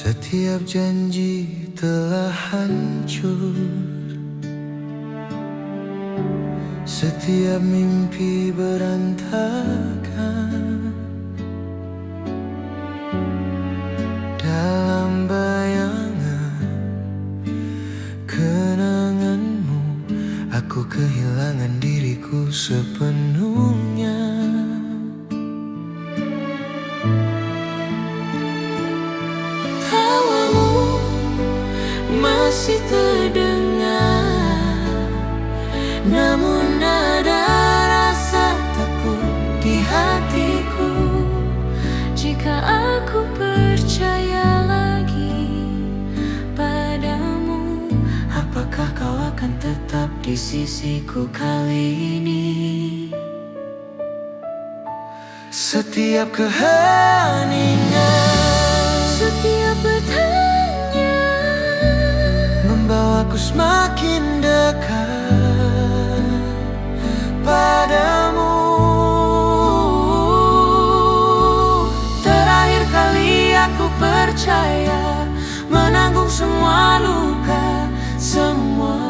Setiap janji telah hancur, setiap mimpi berantakan. Dalam bayangan kenanganmu, aku kehilangan diriku sepenuhnya. Tawamu masih terdengar, namun ada rasa takut di hatiku. Jika aku percaya lagi padamu, apakah kau akan tetap di sisiku kali ini? Setiap keheningan, setiap bertanya, membawaku semakin dekat padamu. Terakhir kali aku percaya, menanggung semua luka, semua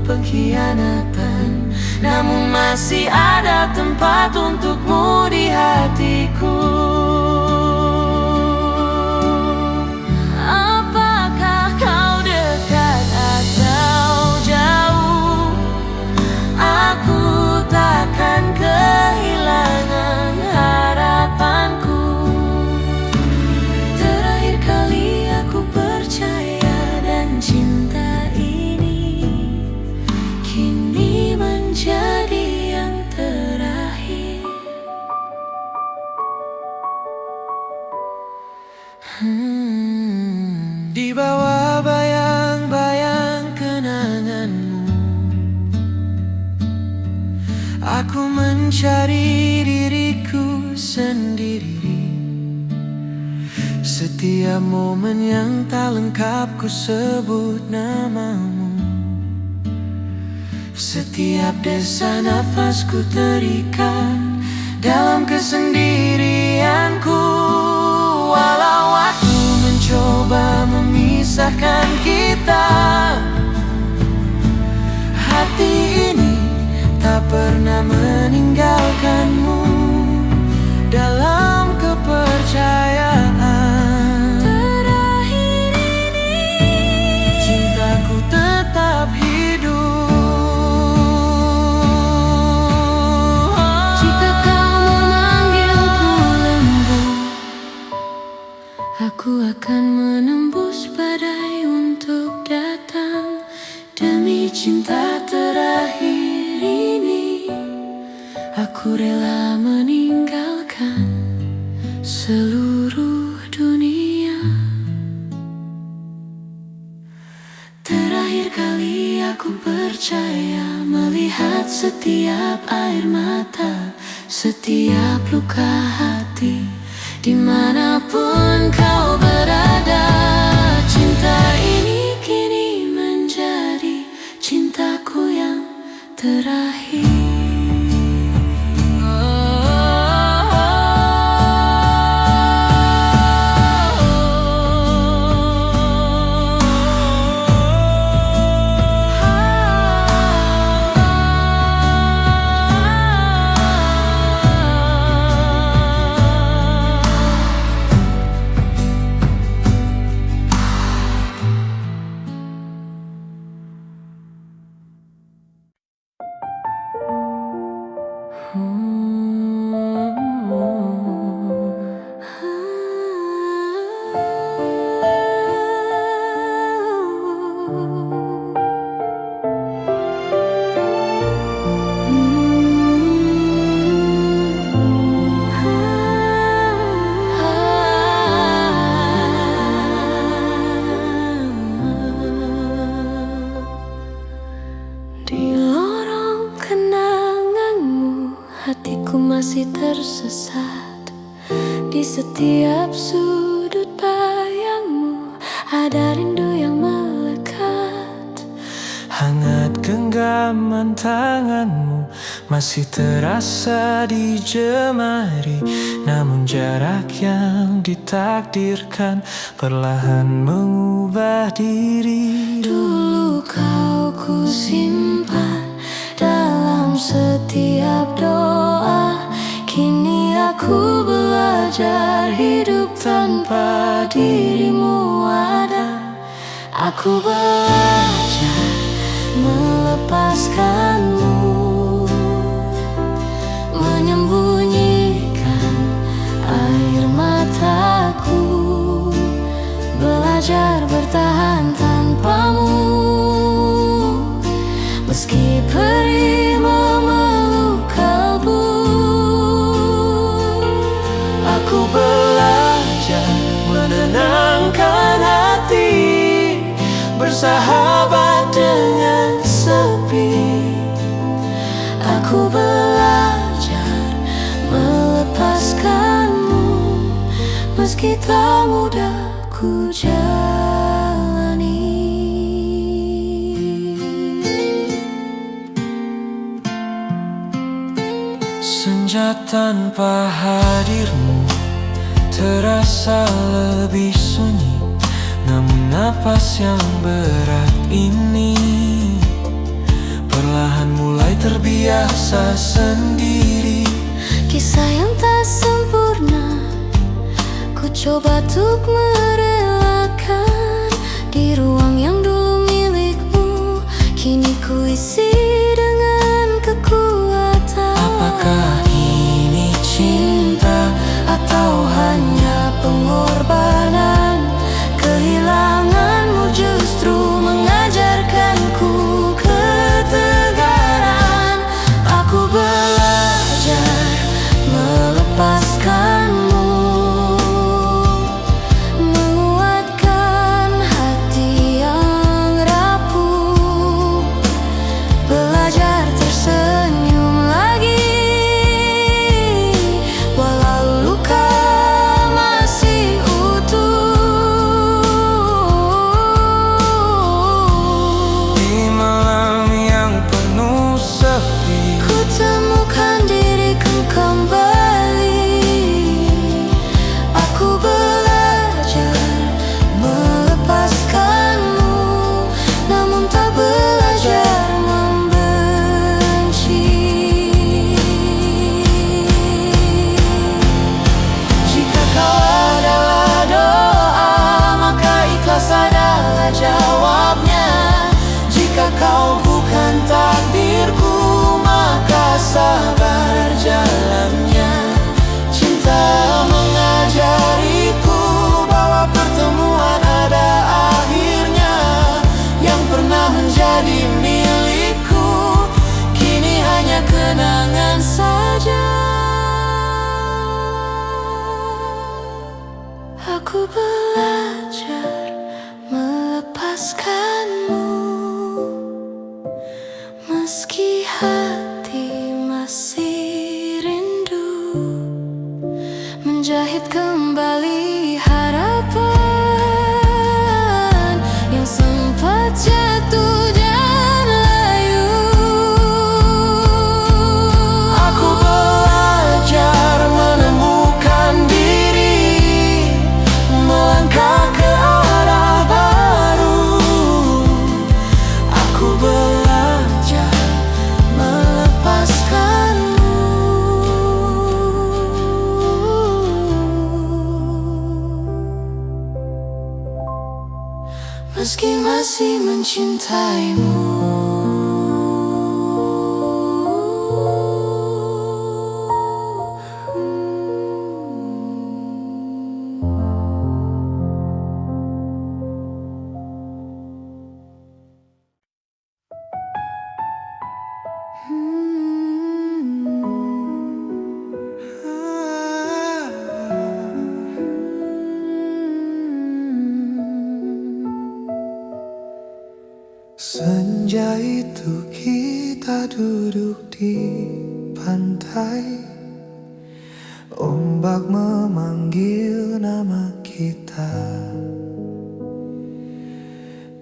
pengkhianatan, namun masih ada tempat untukmu di hatiku. Apakah kau dekat atau jauh, aku takkan kehilangan harapanku. Terakhir kali aku percaya, dan cinta ini kini menjadi yang terakhir. Di bawah bayang-bayang kenanganmu, aku mencari diriku sendiri. Setiap momen yang tak lengkap ku sebut namamu. Setiap desa nafasku terikat dalam kesendirianku. Walau waktu mencoba memisahkan kita, hati ini tak pernah meninggalkanmu. Dalam kepercayaan terakhir ini, cintaku tetap hidup. Jika kau memanggilku lembut, aku akan menembus badai untuk datang. Demi cinta terakhir ini, aku rela meninggalkan seluruh dunia. Terakhir kali aku percaya, melihat setiap air mata, setiap luka hati, dimanapun kau berada. Cinta ini kini menjadi cintaku yang terakhir. Hatiku masih tersesat di setiap sudut bayangmu. Ada rindu yang melekat, hangat genggaman tanganmu, masih terasa di jemari. Namun jarak yang ditakdirkan perlahan mengubah diri. Dulu kau ku simpan dalam setiap doa, kini aku belajar hidup tanpa dirimu ada. Aku belajar melepaskanmu, menyembunyikan air mataku, belajar bertahan tanpamu, meski perih memeluk kalbu. Aku belajar menenangkan hati, bersahabat dengan sepi. Aku belajar melepaskanmu, meski tak mudah ku jalani. Senja tanpa hadirmu terasa lebih sunyi. Namun napas yang berat ini perlahan mulai terbiasa sendiri. Kisah yang tak sempurna, ku coba untuk merelakan. Di ruang yang dulu milikmu, kini ku isi dengan kekuatan. Apakah ini cinta atau hanya pengorbanan? Kehilanganmu justru mengajarkanku ketegaran. Aku belajar melepaskanmu, menguatkan hati yang rapuh, belajar tersenyum lagi walau luka masih utuh. di malam yang penuh sepi? Ku temukan diriku kembali. Aku belajar melepaskanmu, namun tak belajar membenci. Jika kau adalah doa, maka ikhlas adalah jawabnya. Jika kau bukan takdirku, maka sabar jalannya. Cinta mengajariku bahwa pertemuan ada akhirnya. Yang pernah menjadi milikku kini hanya kenangan saja. Aku belajar melepaskanmu, meski hati masih rindu, menjahit kembali harapan yang sempat jatuh dan layu. Aku belajar menemukan diri, melangkah ke arah baru. Aku belajar Melepaskanmu, meski masih mencintaimu. Senja itu kita duduk di pantai, ombak memanggil nama kita.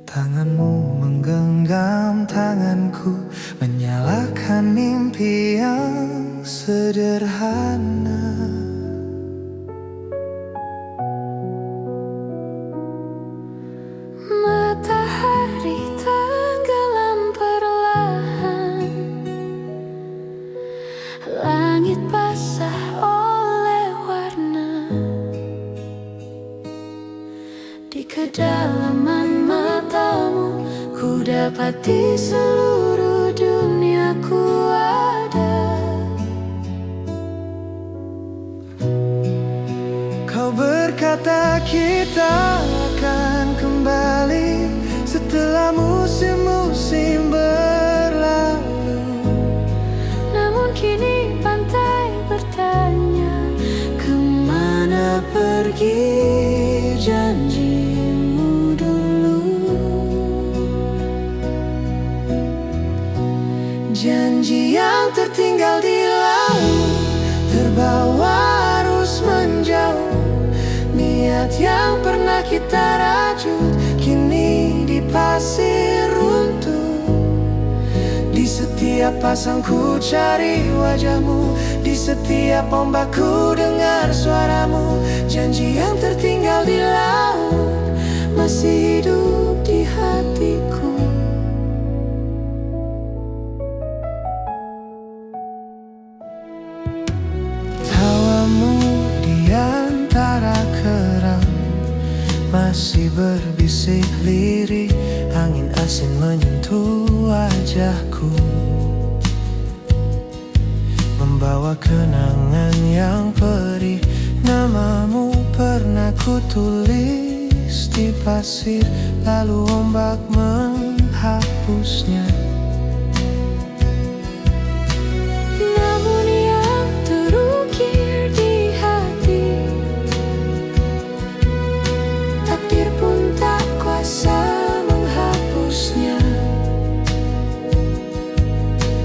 Tanganmu menggenggam tanganku, menyalakan Bukan mimpi yang sederhana. Matahari tenggelam perlahan, langit basah oleh warna. Di kedalaman matamu ku dapati seluruh duniaku ada. Kau berkata kita akan kembali setelah musim-musim berlalu. Namun kini pantai bertanya, kemana pergi janjimu dulu? Janji yang tertinggal di laut, terbawa arus menjauh. Niat yang pernah kita rajut, kini di pasir runtuh. Di setiap pasang ku cari wajahmu, di setiap ombak ku dengar suaramu. Janji yang tertinggal di laut masih hidup di hatiku. Tawamu di antara kerang masih berbisik lirih, angin asin menyentuh wajahku, membawa kenangan yang perih. Namamu pernah ku tulis di pasir, lalu ombak menghapusnya. Namun yang terukir di hati, takdir pun tak kuasa menghapusnya.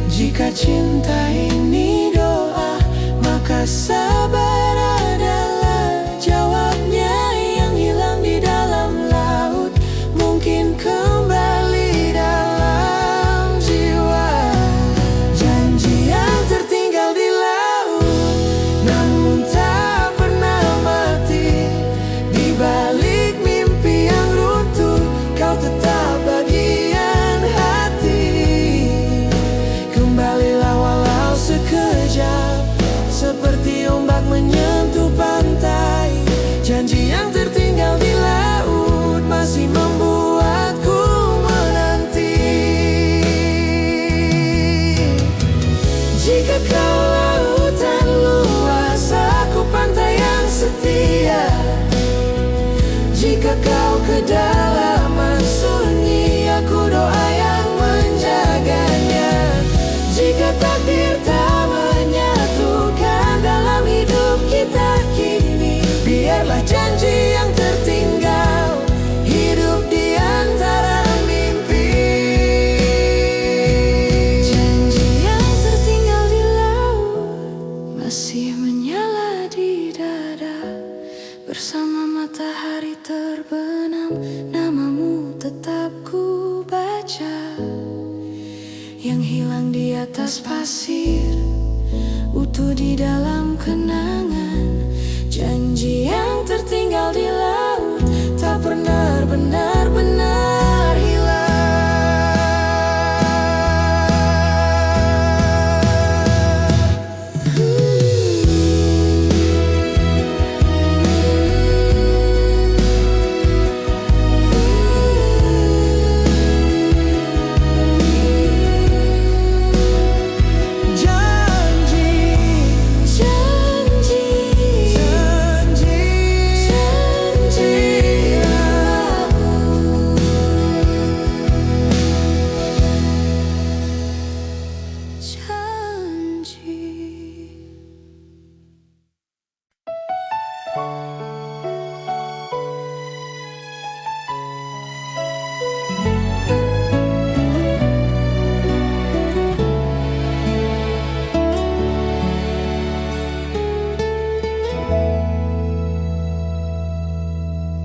Jika cinta ini doa, maka sabar adalah jawabnya. Yang hilang di dalam laut mungkin kembali dalam jiwa. Janji yang tertinggal di laut, namun tak pernah mati. Di balik mimpi yang runtuh, kau tetap bagian hati. Kembalilah walau sekejap, seperti ombak menyentuh pantai. Janji yang tertinggal di laut masih membuatku menanti. Jika kau lautan luas, aku pantai yang setia. Jika kau kedalaman sunyi, aku doa yang menjaganya. Jika takdir tak menyatukan dalam hidup kita kini, biarlah janji yang tertinggal hidup di antara mimpi. Janji yang tertinggal di laut masih menyala di dada. Bersama matahari terbenam, namamu tetap ku baca. Yang hilang di atas pasir, utuh di dalam kenangan. Janji yang tertinggal di laut tak pernah benar-benar hilang.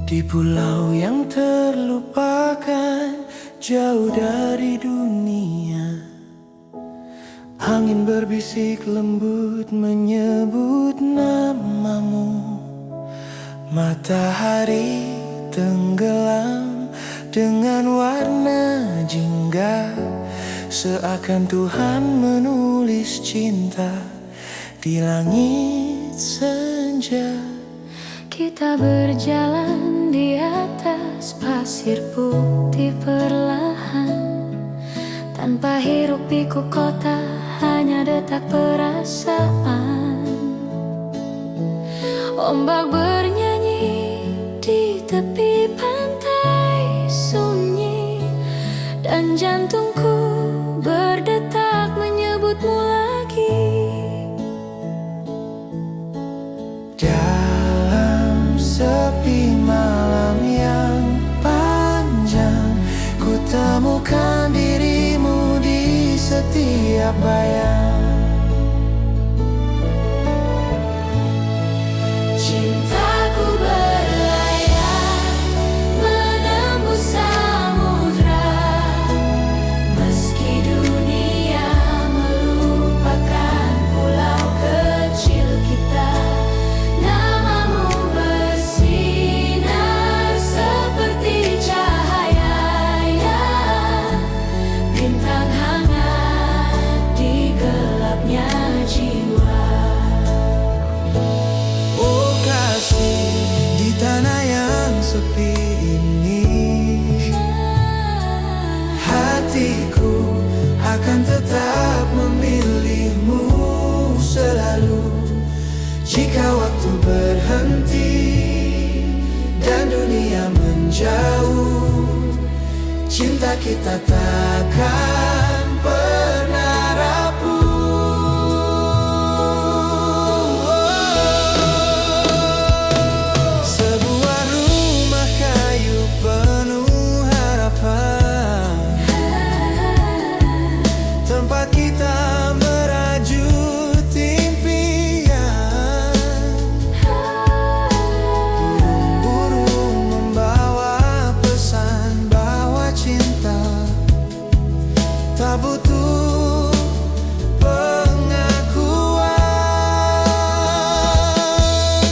Di pulau yang terlupakan, jauh dari dunia, Angin berbisik lembut menyebut namamu. Matahari tenggelam dengan warna jingga, seakan Tuhan menulis cinta di langit senja. Kita berjalan di atas pasir putih perlahan, tanpa hiruk pikuk kota, hanya detak perasaan. Ombak bernyanyi di tepi pantai sunyi, dan jantungku berdetak menyebutmu lagi. Dalam sepi malam yang panjang, ku temukan dirimu di setiap bayang. Cintaku berlayar menembus samudra, meski dunia melupakan pulau kecil kita. Namamu bersinar seperti cahaya, bintang hangat di gelapnya jiwa. Oh kasih, di tanah yang sepi ini, hatiku akan tetap memilihmu selalu. Jika waktu berhenti dan dunia menjauh, cinta kita takkan pernah rapuh. Sebuah rumah kayu penuh harapan, tempat kita merajut impian. Burung-burung membawa pesan bahwa cinta tak butuh pengakuan.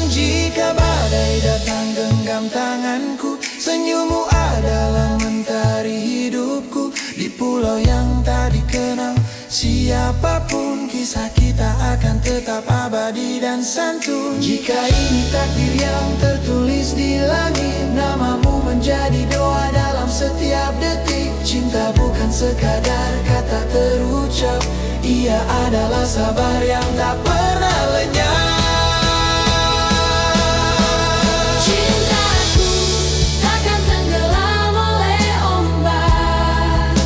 Jika badai datang genggam tanganku, senyummu adalah mentari hidupku. Di pulau yang tak dikenal siapapun, kisah kita akan tetap abadi dan santun. Jika ini takdir yang tertulis di langit, namamu menjadi doa dalam setiap detik. Cinta bukan sekadar kata terucap, ia adalah sabar yang tak pernah lenyap. Cintaku takkan tenggelam oleh ombak,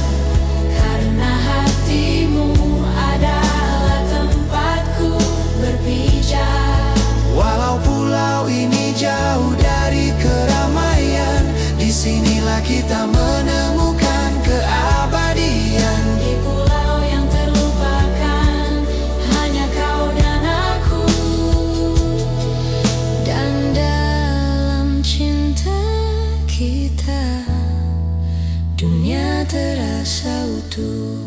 karena hatimu adalah tempatku berpijak. Walau pulau ini jauh dari keramaian, disinilah kita menemukan keabadian. Di pulau yang terlupakan, hanya kau dan aku. Dan dalam cinta kita, dunia terasa utuh.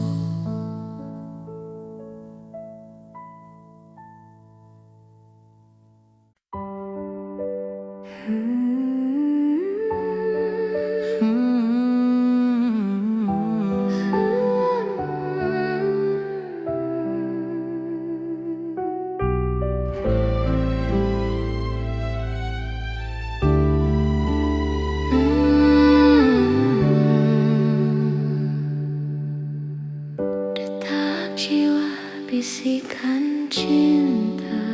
Detak jiwa, bisikan cinta.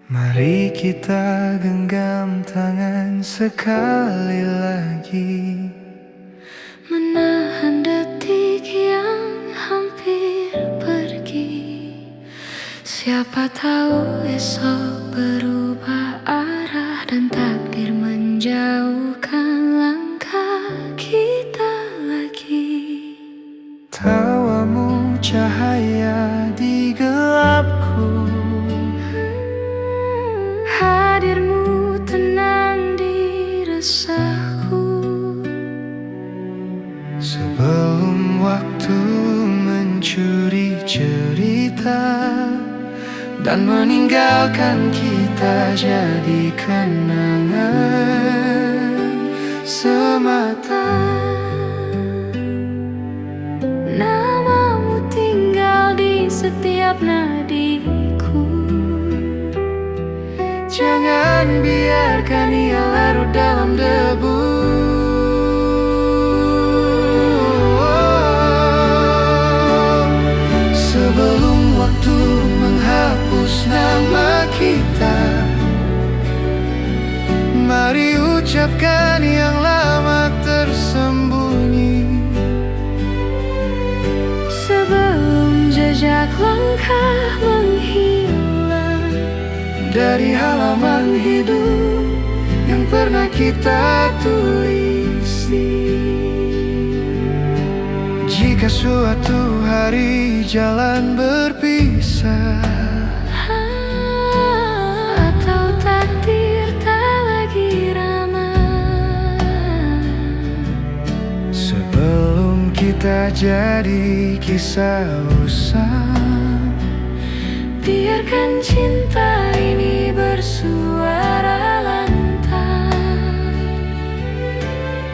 Mari kita genggam tangan sekali lagi, Menahan detik yang hampir pergi. Siapa tahu esok berubah arah dan takdir menjauhkan langkah kita lagi. tawamu cahaya di gelapku, Hadirmu tenang di resahku. sebelum waktu mencuri dan meninggalkan kita jadi kenangan semata. Namamu tinggal di setiap nadiku. Jangan biarkan ia larut dalam debu. Sebelum waktu menghapus nama kita, mari ucapkan yang lama tersembunyi. Sebelum jejak langkah menghilang Dari halaman hidup yang pernah kita tulisi. Jika suatu hari jalan berpisah, atau takdir tak lagi ramah, sebelum kita jadi kisah usang, biarkan cinta ini bersuara lantang.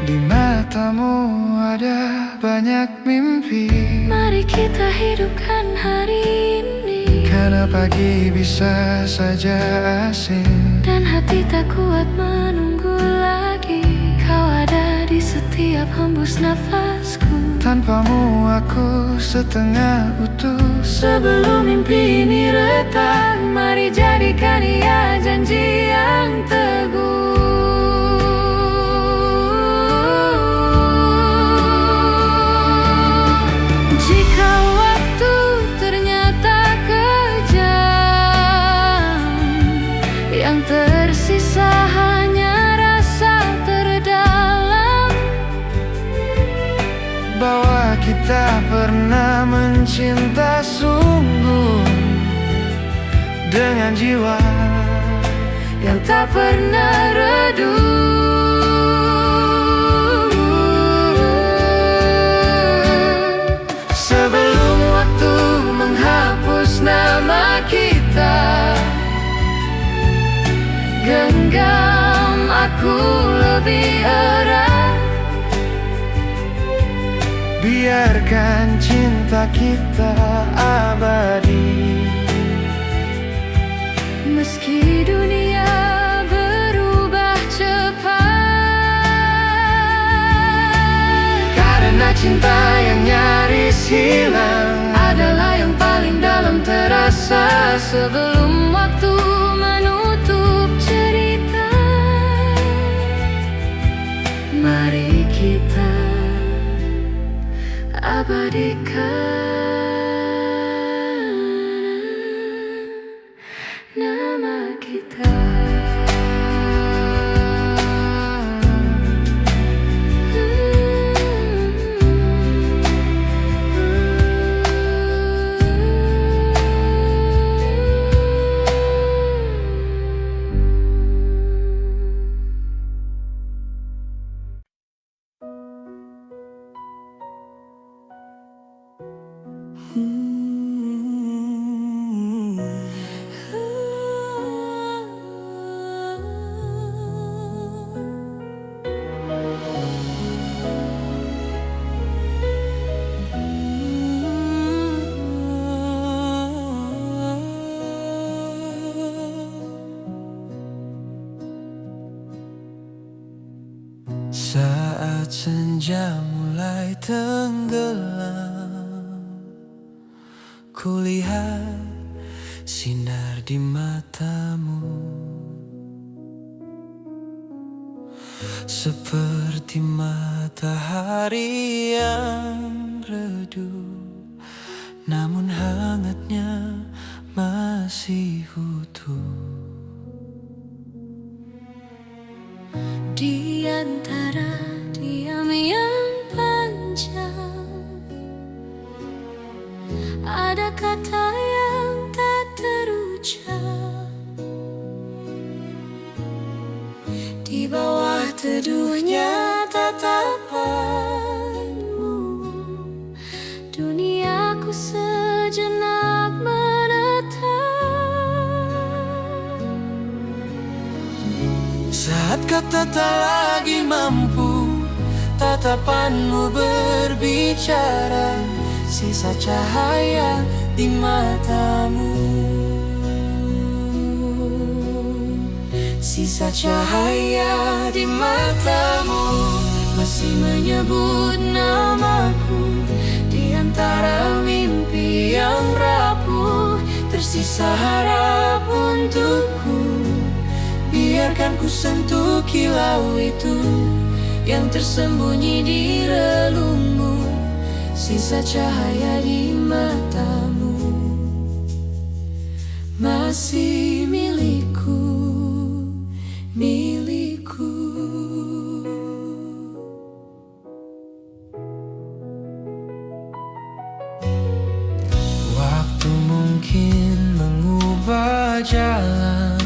di matamu ada banyak mimpi, Mari kita hidupkan hari ini, karena pagi bisa saja asing. dan hati tak kuat menunggu lagi. Kau ada di setiap hembus nafasku. Tanpamu aku setengah utuh. Sebelum mimpi ini retak, mari jadikan ia janji yang teguh. Jika waktu ternyata kejam, yang tersisa hanya rasa terdalam, Bahwa kita pernah mencinta sungguh, dengan jiwa yang tak pernah redup. Sebelum waktu menghapus nama kita, genggam aku lebih erat. biarkan cinta kita abadi. Meski dunia berubah cepat, Karena cinta yang nyaris hilang adalah yang paling dalam terasa. Sebelum waktu menutup cerita, mari kita abadikan nama kita. Saat senja mulai tenggelam, kulihat sinar di matamu, seperti matahari yang redup, namun hangatnya masih utuh. Di antara diam yang panjang, ada kata yang tak terucap. Di bawah teduhnya tatapanmu, duniaku sejenak menetap. Saat kata tak lagi mampu, tatapanmu berbicara, sisa cahaya di matamu. Sisa cahaya di matamu masih menyebut namaku di antara mimpi yang rapuh. Tersisa harap untukku, biarkan ku sentuh kilau itu yang tersembunyi di relungmu. Sisa cahaya di matamu masih milikku, milikku. Waktu mungkin mengubah jalan,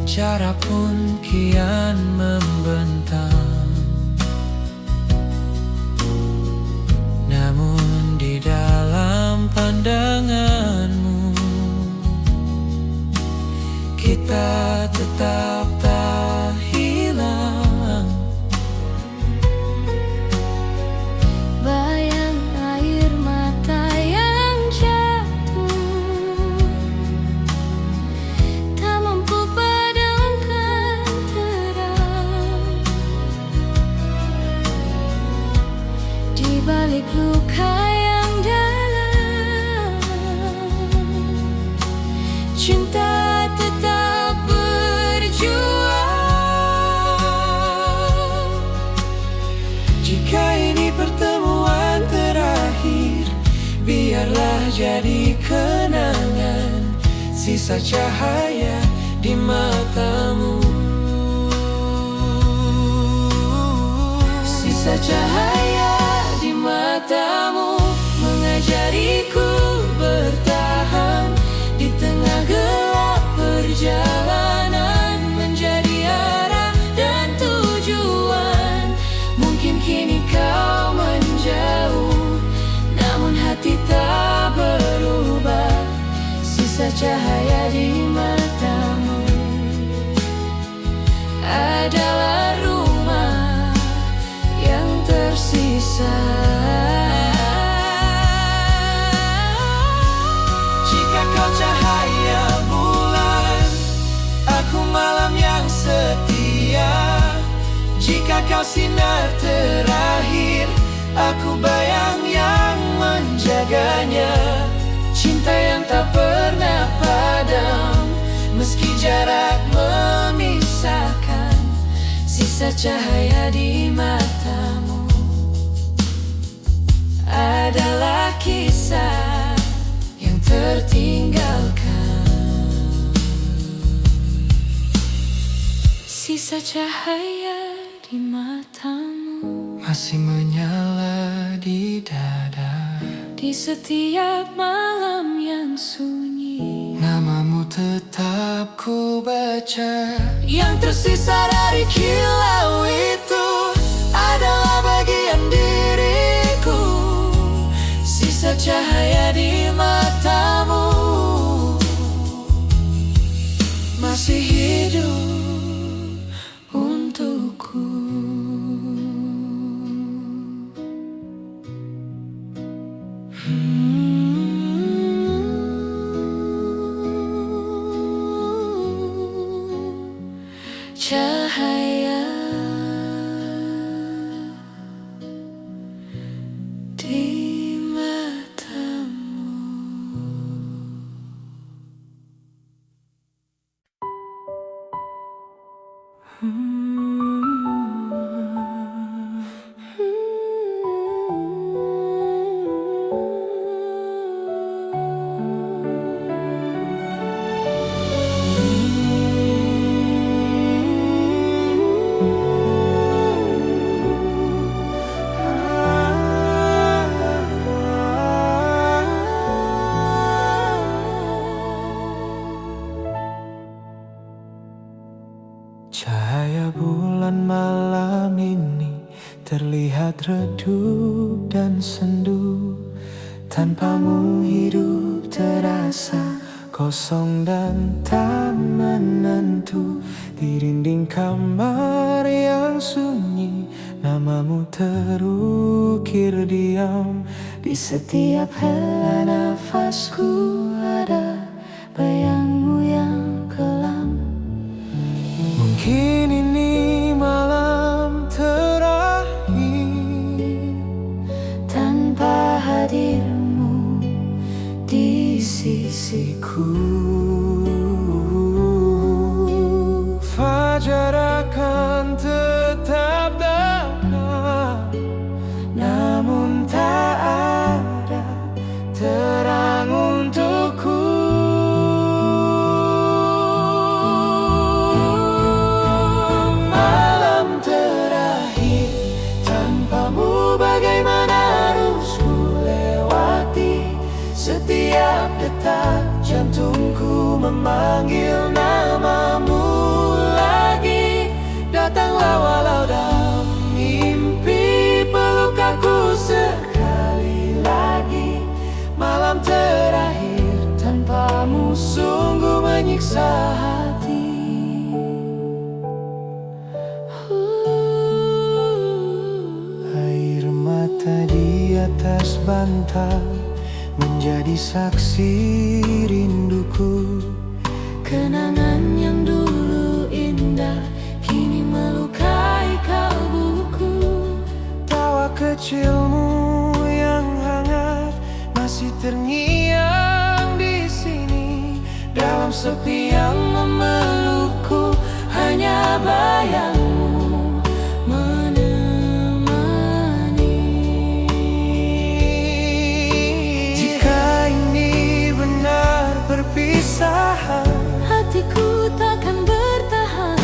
jarak pun kian membentang. Namun di dalam pandanganmu, kita tetap tak hilang. Bayang air mata yang jatuh tak mampu padamkan terang. Di balik luka yang dalam, cinta tetap berjuang. Jika ini pertemuan terakhir, biarlah jadi kenangan, sisa cahaya di matamu. Sisa cahaya di matamu mengajariku bertahan di tengah gelap perjalanan, menjadi arah dan tujuan. Mungkin kini kau menjauh, namun hati tak berubah. Sisa cahaya di matamu adalah rumah yang tersisa. Jika kau cahaya bulan, aku malam yang setia. Jika kau sinar terakhir, aku bayang yang menjaganya. Cinta yang tak pernah padam, meski jarak memisahkan. Sisa cahaya di matamu adalah kisah yang tertinggalkan. Sisa cahaya di matamu masih menyala di dada. di setiap malam yang sunyi. Namamu tetap ku baca, Yang tersisa dari kilau itu adalah bagian diriku. sisa cahaya di matamu masih hidup untukku. Cahaya di matamu. Cahaya bulan malam ini terlihat redup dan sendu. Tanpamu hidup terasa kosong dan tak menentu. Di dinding kamar yang sunyi, namamu terukir diam. Di setiap hela nafasku ada bayangmu yang kelam. Mungkin ini malam terakhir tanpa hadirmu di sisiku. Fajar akan tetap datang, namun tak ada terang untukku. Malam terakhir tanpamu, bagaimana harus ku lewati? Setiap detak jantungku memanggil namamu lagi. Datanglah walau dalam mimpi, peluk aku sekali lagi. Malam terakhir tanpamu sungguh menyiksa hati. Air mata di atas bantal menjadi saksi rinduku. Kenangan yang dulu indah kini melukai kalbuku. Tawa kecilmu yang hangat masih terngiang di sini. Dalam sepi yang memelukku, hanya bayangmu menemani. Jika ini benar perpisahan, hatiku takkan bertahan.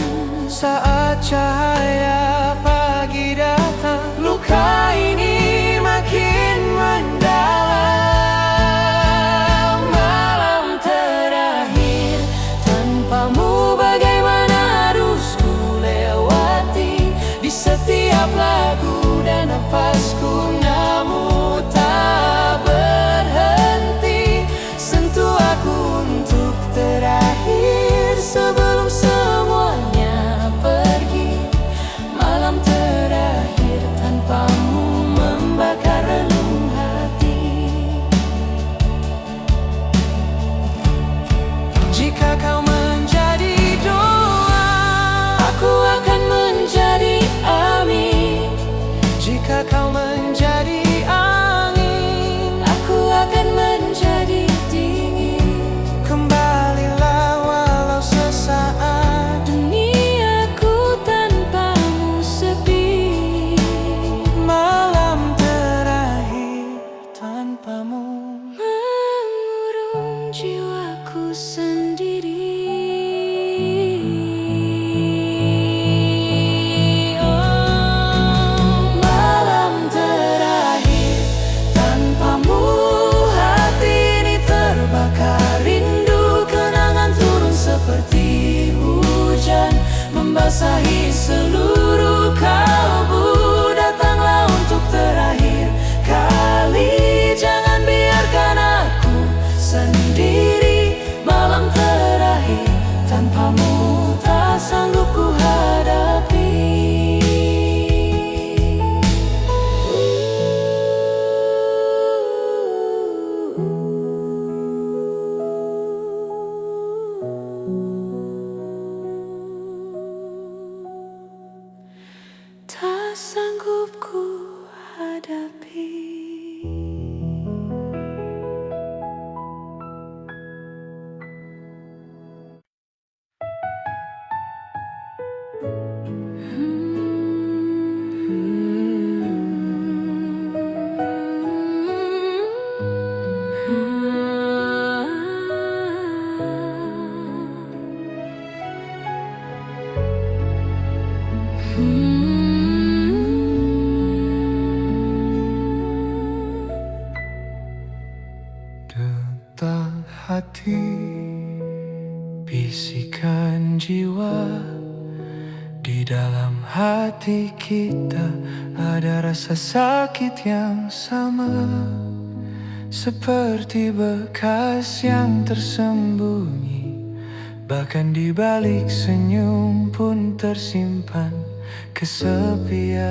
Saat cahaya pagi datang, luka ini makin mendalam. Malam terakhir tanpamu, bagaimana harus ku lewati? Di setiap lagu dan nafasku, namu tak berhenti. Sentuh aku untuk terakhir sebelum semuanya pergi. Malam terakhir tanpamu membakar relung hati. Jika kau menjadi doa, aku akan menjadi amin. Jika kau menjadi angin, aku akan menjadi dingin. Kembalilah walau sesaat, duniaku tanpamu sepi. Malam terakhir tanpamu mengurung jiwaku sendiri. Malam terakhir tanpamu, hati ini terbakar rindu. Kenangan turun seperti hujan, membasahi seluruh kalbu. Datanglah untuk terakhir kali, jangan biarkan aku sendiri. Malam terakhir tanpamu tak sanggup ku hadapi. Tak sanggup ku hadapi. Detak hati, bisikan jiwa. Di dalam hati kita ada rasa sakit yang sama. seperti bekas yang tersembunyi. Bahkan di balik senyum pun tersimpan kesepian.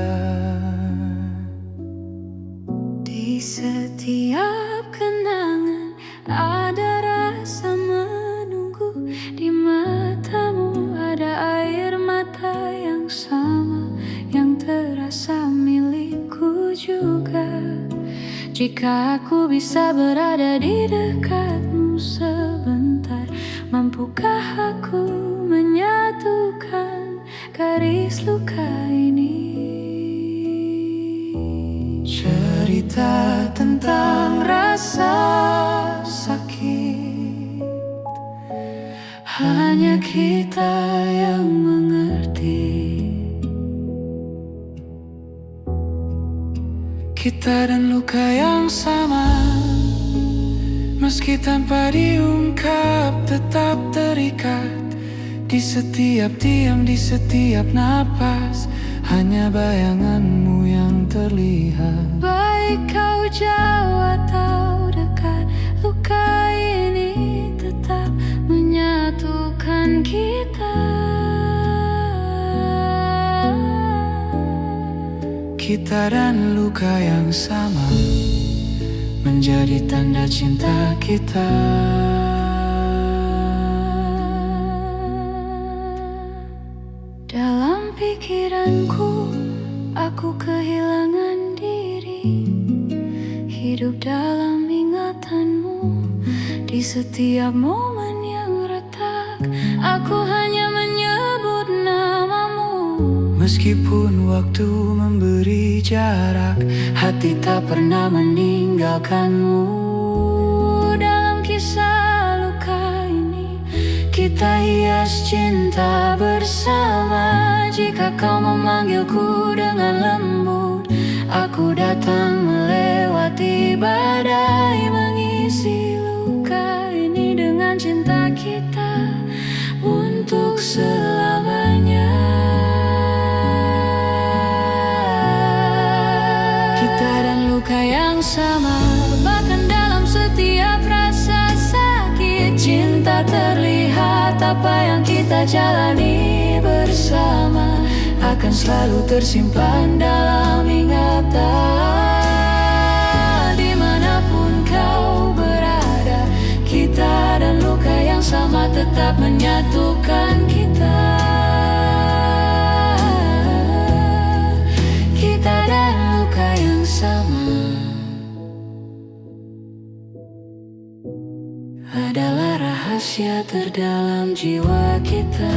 Di setiap kenangan ada rasa menunggu. Di matamu ada air mata yang sama, yang terasa milikku juga. Jika aku bisa berada di dekatmu sebentar, mampukah aku menyatukan garis luka ini? Cerita tentang rasa sakit hanya kita yang mengerti. Kita dan luka yang sama, meski tanpa diungkap tetap terikat. Di setiap diam, di setiap napas, hanya bayanganmu yang terlihat. Baik kau jauh atau dekat, luka ini tetap menyatukan kita. Kita dan luka yang sama menjadi tanda cinta kita. Dalam pikiranku, aku kehilangan diri, hidup dalam ingatanmu. Di setiap momen yang retak, aku hanya menyebut namamu. Meskipun waktu memberi jarak, hati tak pernah meninggalkanmu. Dalam kisah luka ini, kita hias cinta bersama. Jika kau memanggilku dengan lembut, aku datang melewati badai, mengisi luka ini dengan cinta kita untuk selamanya. Kita dan luka yang sama, bahkan dalam setiap rasa sakit. Cinta terlihat, apa yang kita jalani bersama akan selalu tersimpan dalam ingatan. Dimanapun kau berada, kita dan luka yang sama tetap menyatukan kita. Kita dan luka yang sama adalah rahasia terdalam jiwa kita.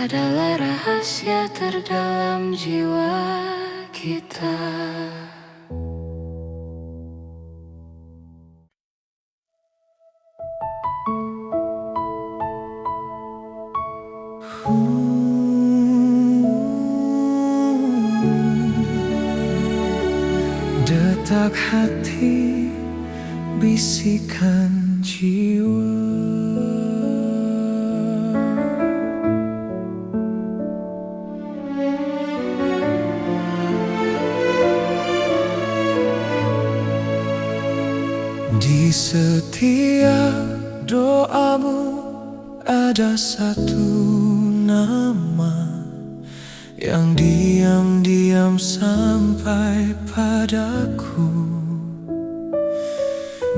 Adalah rahasia terdalam jiwa kita. Detak hati, bisikan jiwa. Di setiap doamu ada satu nama yang diam-diam sampai padaku.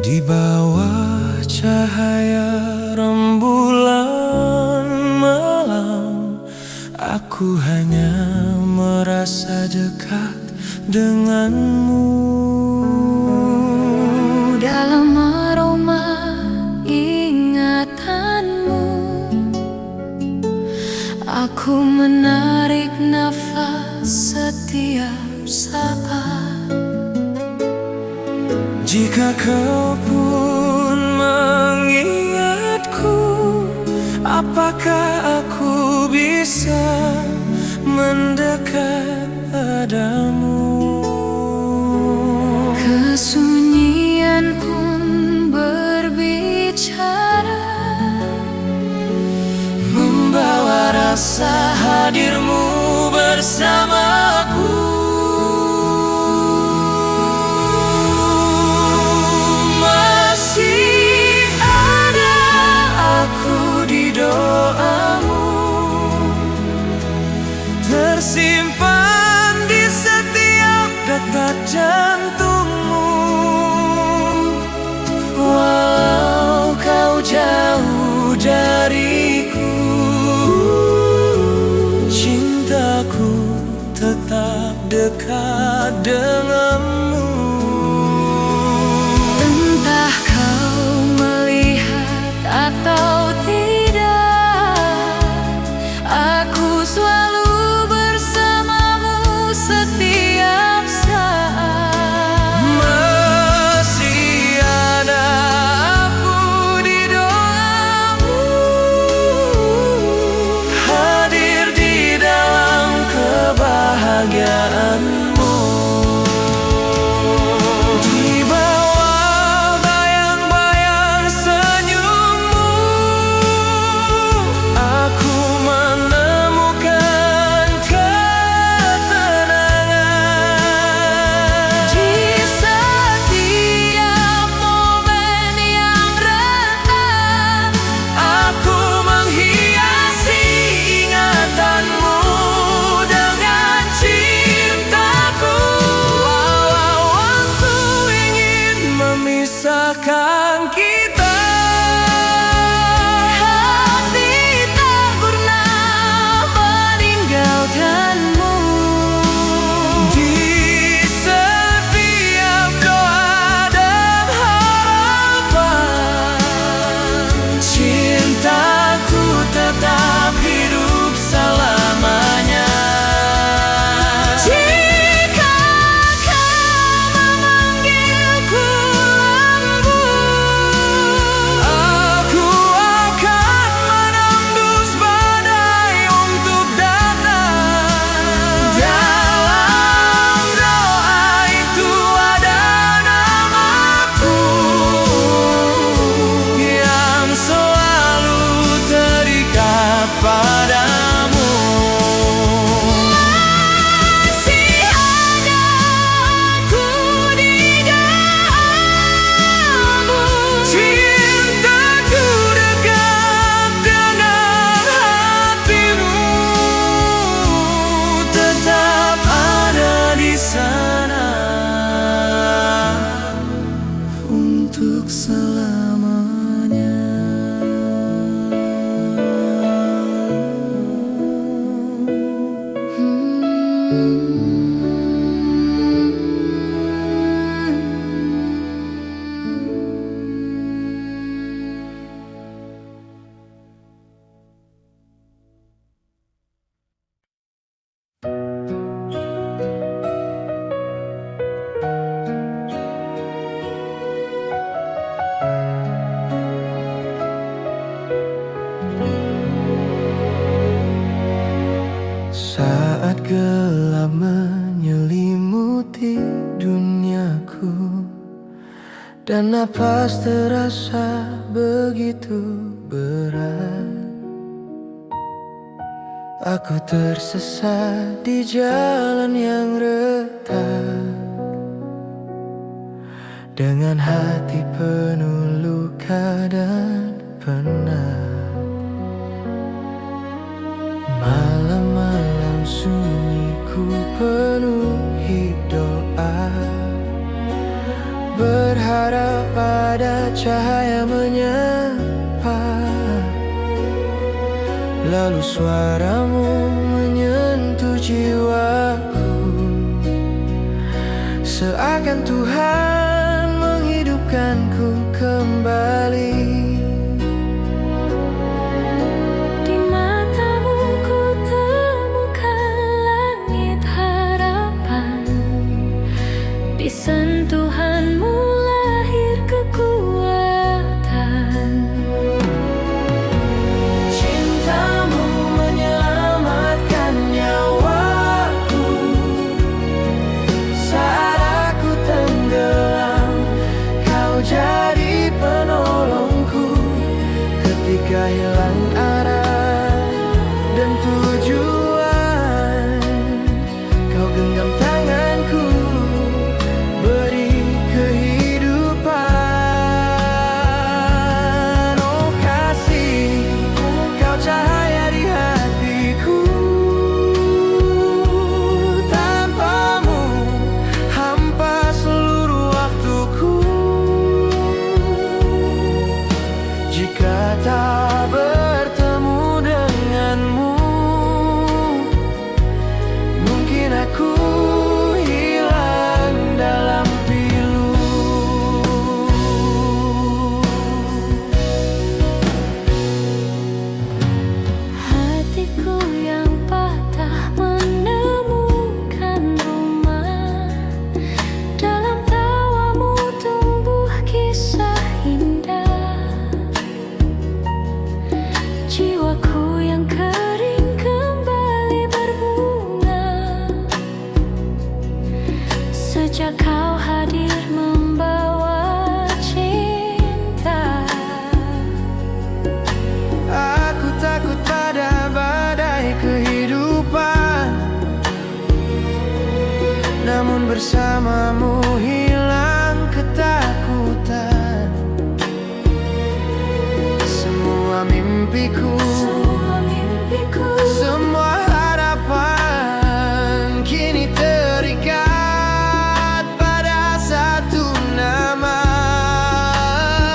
Di bawah cahaya rembulan malam, aku hanya merasa dekat denganmu. Dalam aroma ingatanmu, aku menarik nafas setiap saat. Jika kau pun mengingatku, apakah aku bisa mendekat padamu? Kesunyian pun berbicara, membawa rasa hadirmu bersamaku. Masih ada aku di doamu, tersimpan di setiap detak jantungmu. Walau kau jauh dariku, cintaku tetap dekat denganmu. entah kau melihat atau tidak, aku selalu bersamamu setiap saat. Masih ada aku di doamu, hadir di dalam kebahagiaanmu. Di bawah bayang-bayang senyummu, aku menemukan ketenangan. Di setiap momen yang rentan, Aku menghiasi ingatanmu dengan cintaku. Walau waktu ingin memisahkan kita, hati tak pernah meninggalkanmu. di setiap doa dan harapan, cintaku tetap hidup selamanya. Jika kau memanggilku lembut, Aku akan menembus badai untuk datang. Dalam doa itu ada namaku yang selalu terikat padamu. masih ada aku di dalammu. Cintaku dekat dengan hatimu, tetap ada di sana untuk selamanya. Saat gelap menyelimuti duniaku dan napas terasa begitu berat, aku tersesat di jalan yang retak, dengan hati penuh luka dan penat. Malam-malam sunyiku penuhi doa, berharap ada cahaya menyala lalu suaramu menyentuh jiwaku, seakan Tuhan menghidupkanku kembali. Di matamu ku temukan langit harapan, di sentuhanmu lahir kekuatan. Cintamu menyelamatkan nyawaku saat aku tenggelam. Kau jadi penolongku ketika hilang arah dan tujuan. Kau genggam tanganku, beri kehidupan. Oh kasih, kau cahaya di hatiku. Tanpamu hampa seluruh waktuku. Jika tak bertemu denganmu, mungkin aku hilang dalam pilu. Hatiku yang patah menemukan rumah, dalam tawamu tumbuh kisah indah. Jiwaku yang kering kembali berbunga sejak kau hadir membawa cinta. Aku takut pada badai kehidupan, namun bersamamu hilang ketakutan. Semua mimpiku, semua harapan kini terikat pada satu nama,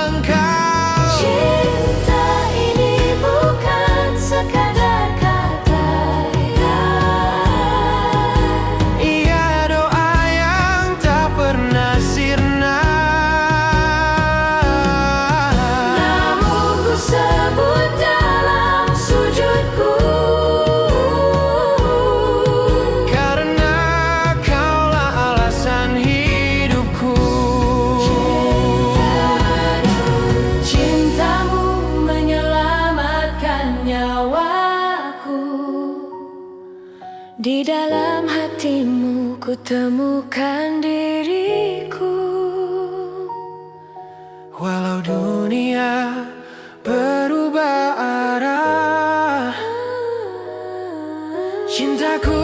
Engkau. Cinta ini bukan sekadar kata, Ia doa yang tak pernah sirna. namun ku sebut dalam sujudku, Karena kaulah alasan hidupku. cintamu menyelamatkan nyawaku. Di dalam hatimu ku temukan diriku. Walau dunia berubah arah, cintaku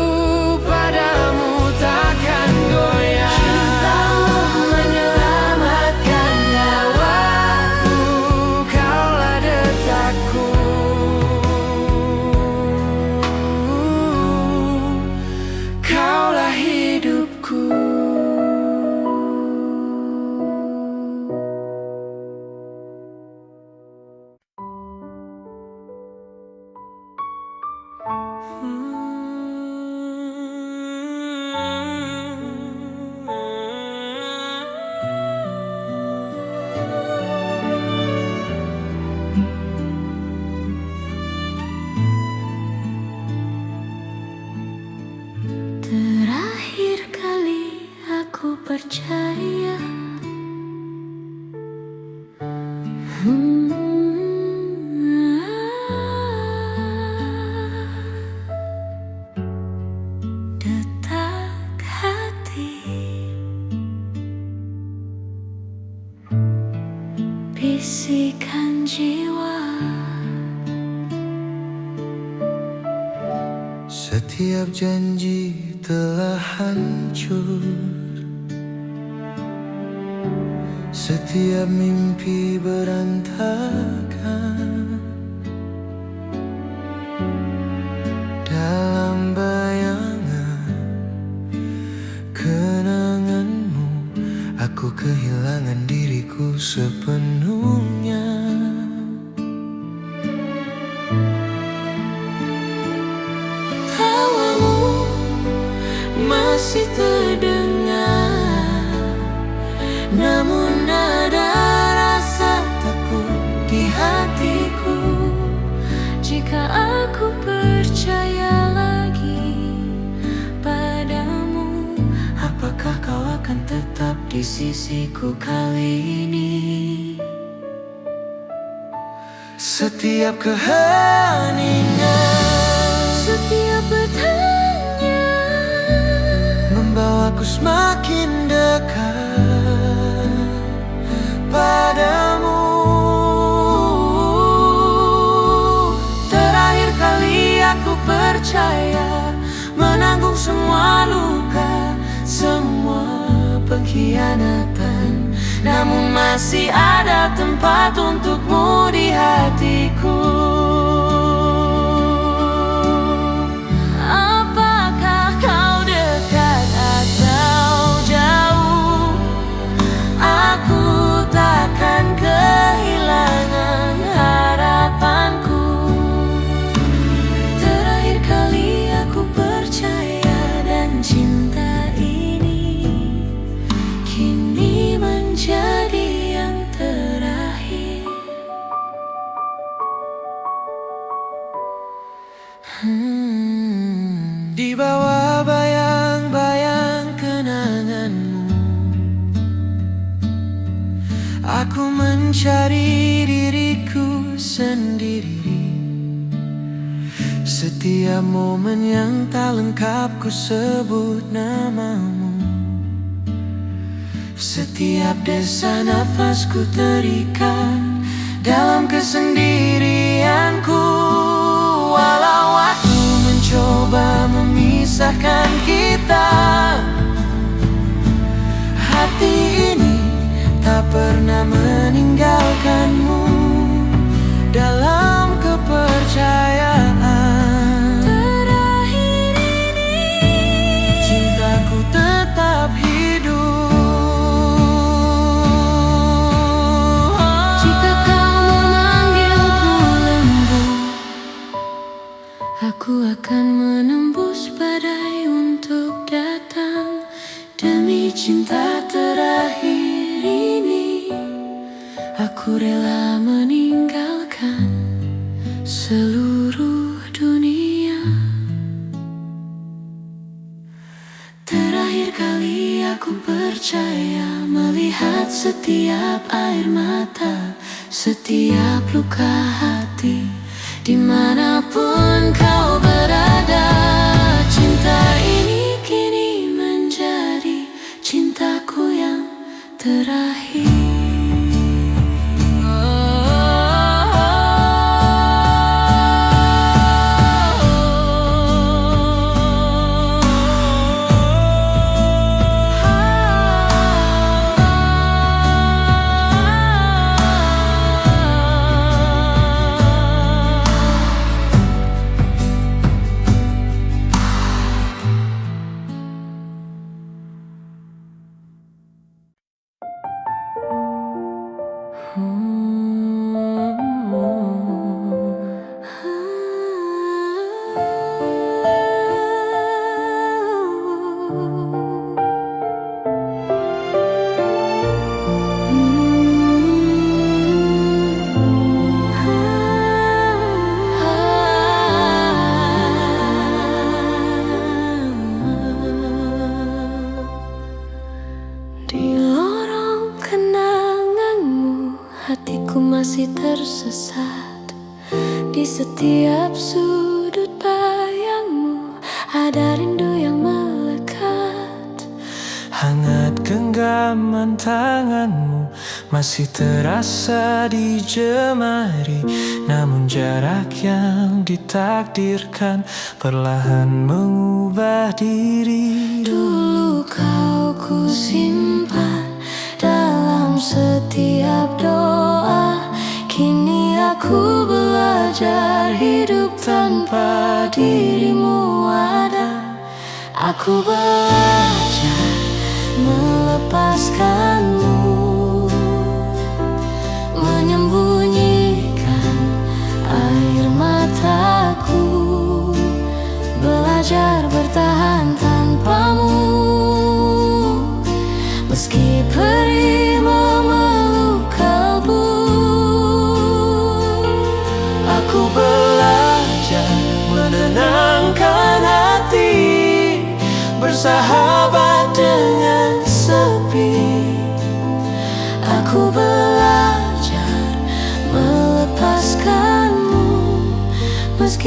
padamu takkan goyah. Cintamu menyelamatkan Nyawaku, kaulah detakku. Kaulah hidupku. Terakhir kali aku percaya, detak hati, bisikan jiwa. Setiap janji telah hancur, setiap mimpi berantakan. Dalam bayangan kenanganmu, aku kehilangan diriku sepenuhnya. masih terdengar, namun ada rasa takut di hatiku. Jika aku percaya lagi padamu, apakah kau akan tetap di sisiku kali ini? Setiap keheningan, setiap bertanya, membawaku semakin dekat padamu. terakhir kali aku percaya, menanggung semua luka, semua pengkhianatan, namun masih ada tempat untukmu di hatiku. Apakah kau dekat atau jauh, aku takkan kehilangan harapanku. Terakhir kali aku percaya, dan cinta ini kini menjadi yang terakhir. Di bawah bayang-bayang kenanganmu, aku mencari diriku sendiri. Setiap momen yang tak lengkap ku sebut namamu. Setiap desa nafasku terikat dalam kesendirianku. Walau waktu mencoba memisahkan kita, hati ini tak pernah meninggalkanmu. Dalam kepercayaan Terakhir ini, cintaku tetap hidup. jika kau memanggilku lembut, aku akan menembus badai untuk datang. Demi cinta terakhir ini, aku rela meninggalkan seluruh dunia. Terakhir kali aku percaya, melihat setiap air mata, setiap luka hati, dimanapun kau berada. Cinta ini kini menjadi cintaku yang terakhir. Hatiku masih tersesat di setiap sudut bayangmu. Ada rindu yang melekat. Hangat genggaman tanganmu masih terasa di jemari. Namun jarak yang ditakdirkan perlahan mengubah diri. Dulu kau ku simpan dalam setiap doa. Kini aku belajar hidup tanpa dirimu ada. Aku belajar melepaskanmu, menyembunyikan air mataku, belajar bertahan tanpamu.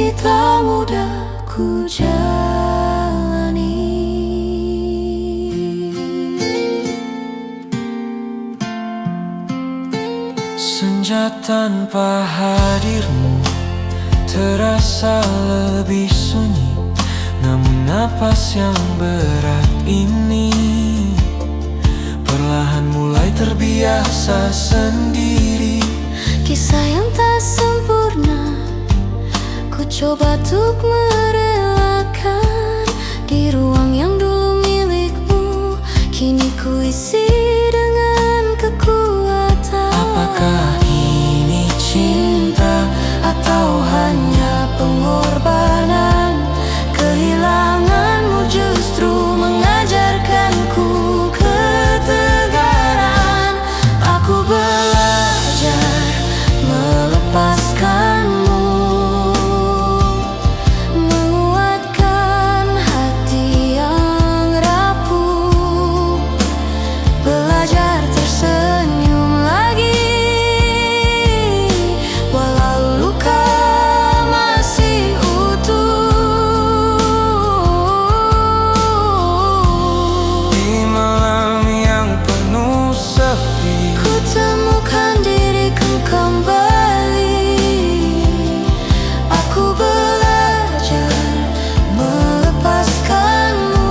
meski tak mudah ku jalani. Senja tanpa hadirmu terasa lebih sunyi, namun napas yang berat ini perlahan mulai terbiasa sendiri. Kisah yang tak sempurna, ku coba untuk merelakan. Di ruang yang dulu milikmu, kini ku isi dengan kekuatan. Apakah ini cinta atau hanya pengorbanan? Kehilanganmu justru mengajarkanku ketegaran. Aku belajar melepaskanmu, menguatkan hati yang rapuh, belajar tersenyum lagi walau luka masih utuh. Di malam yang penuh sepi, Ku temukan diriku kembali. Aku belajar melepaskanmu,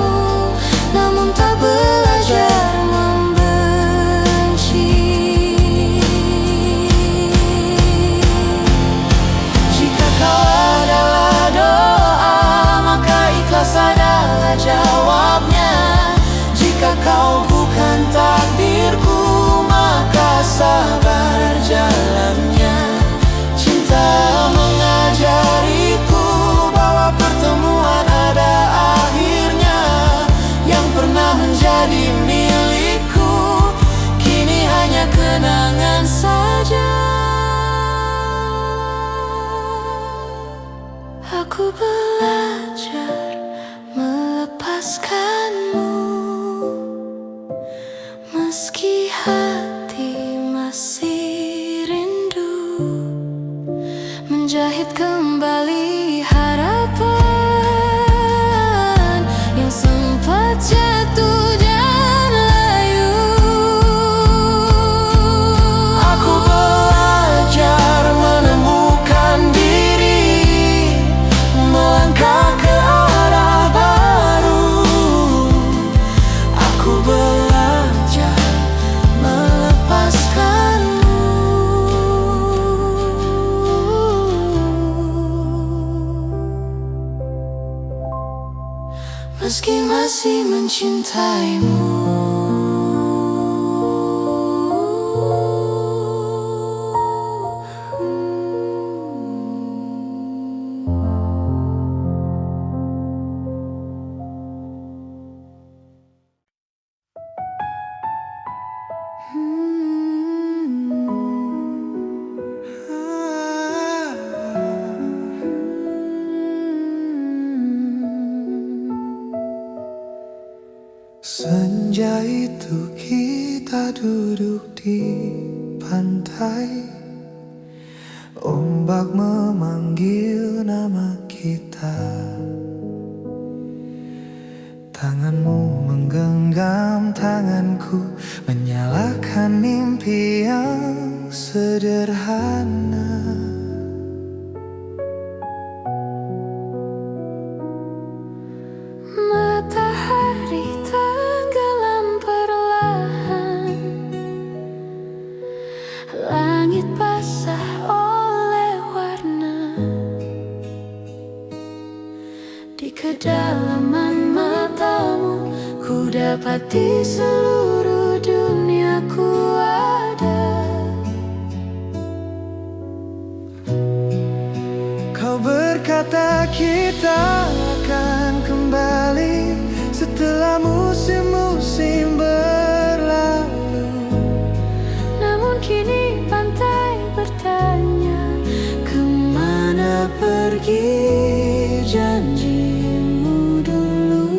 namun tak belajar membenci. Jika kau adalah doa, maka ikhlas adalah jawabnya. Jika kau bukan takdirku, maka sabar jalannya. Cinta mengajariku bahwa pertemuan ada akhirnya. Yang pernah menjadi milikku kini hanya kenangan saja. Aku belajar melepaskanmu, meski hati masih rindu, menjahit kembali harapan yang sempat jatuh dan layu. Aku belajar menemukan diri, melangkah ke arah baru. Aku belajar melepaskanmu, meski masih mencintaimu. senja itu kita duduk di pantai, ombak memanggil nama kita. Tanganmu menggenggam tanganku, menyalakan mimpi yang sederhana. Matahari tenggelam perlahan, langit basah oleh warna. Di kedalaman matamu ku dapati seluruh duniaku ada. Kau berkata kita akan kembali setelah musim-musim berlalu. Namun kini pantai bertanya, kemana pergi janjimu dulu?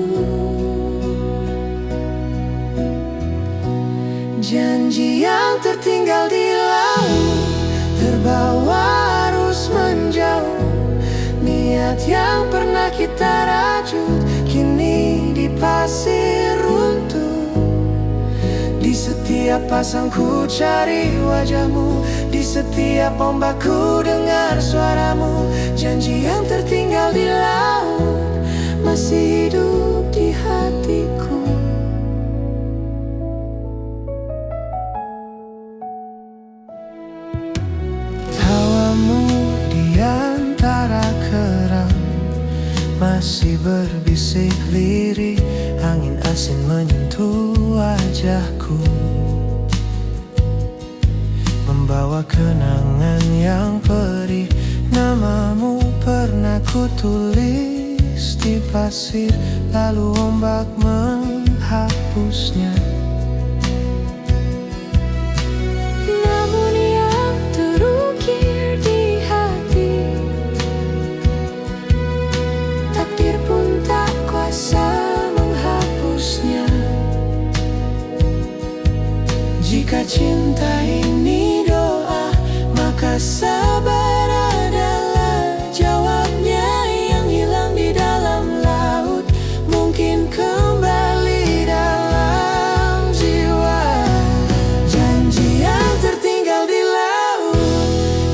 Janji yang tertinggal di laut, terbawa arus menjauh. kita rajut kini di pasir runtuh. Di setiap pasang ku cari wajahmu, di setiap ombak ku dengar suaramu. Janji yang tertinggal di laut masih hidup di hatiku. Tawamu di antara kerang masih berbisik lirih. Angin asin menyentuh wajahku, membawa kenangan yang perih. Namamu pernah ku tulis di pasir, lalu ombak menghapusnya. Namun yang terukir di hati, takdir pun tak kuasa menghapusnya. Jika cinta ini doa, maka sabar adalah jawabnya. Yang hilang di dalam laut mungkin kembali dalam jiwa. Janji yang tertinggal di laut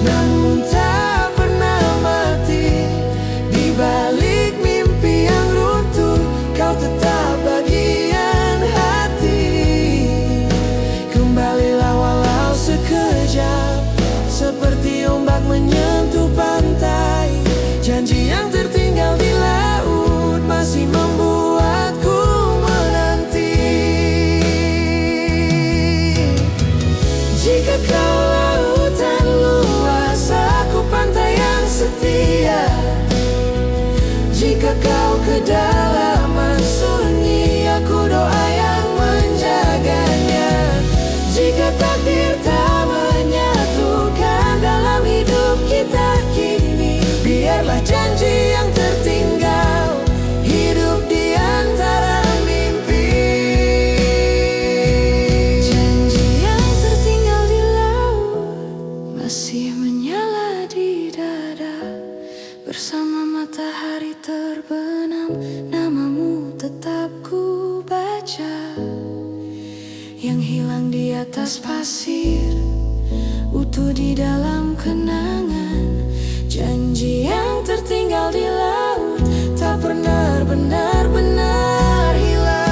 namun tak pernah mati. Di balik mimpi yang runtuh, kau tetap bagian hati. Kembalilah walau sekejap, seperti ombak menyentuh pantai. Janji yang tertinggal di laut masih membuatku menanti. Jika kau lautan luas, aku pantai yang setia. Jika kau kedalaman sunyi, aku doa yang menjaganya. Jika takdir tak menyatukan dalam hidup kita kini, biarlah janji yang tertinggal hidup di antara mimpi. Janji yang tertinggal di laut masih menyala di dada. Bersama matahari terbenam, namamu tetap ku baca. Yang hilang di atas pasir, utuh di dalam kenangan. Janji yang tertinggal di laut tak pernah benar-benar hilang.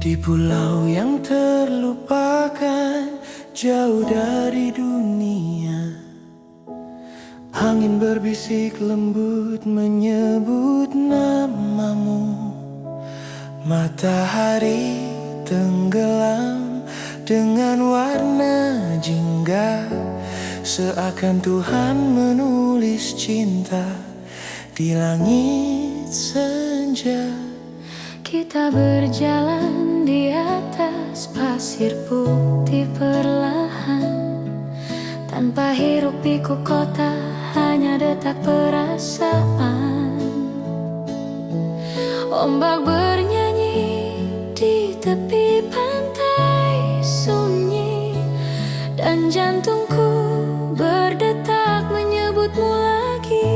Di pulau yang terlupakan, jauh dari dunia, angin berbisik lembut menyebut namamu. Matahari tenggelam dengan warna jingga, seakan Tuhan menulis cinta di langit senja. Kita berjalan di atas pasir putih perlahan, tanpa hiruk pikuk kota, hanya detak perasaan. Ombak bernyanyi di tepi pantai sunyi, dan jantungku berdetak menyebutmu lagi.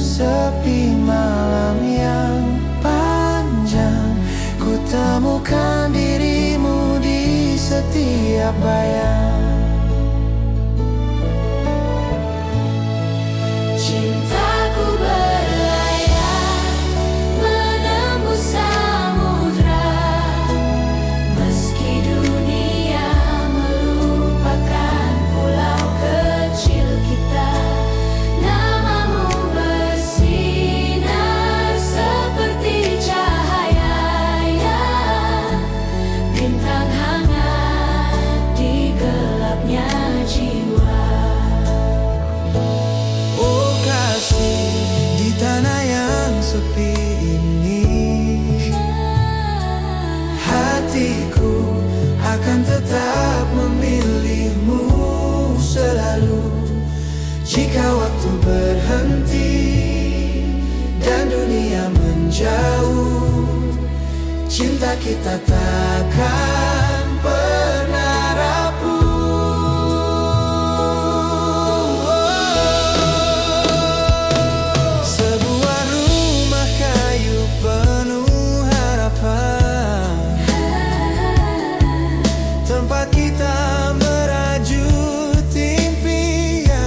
Sepi malam yang panjang, ku temukan dirimu di setiap bayang. Cintaku berlayar tetap memilihmu selalu. Jika waktu berhenti dan dunia menjauh, cinta kita takkan pernah rapuh. Sebuah rumah kayu penuh harapan, tempat kita merajut impian.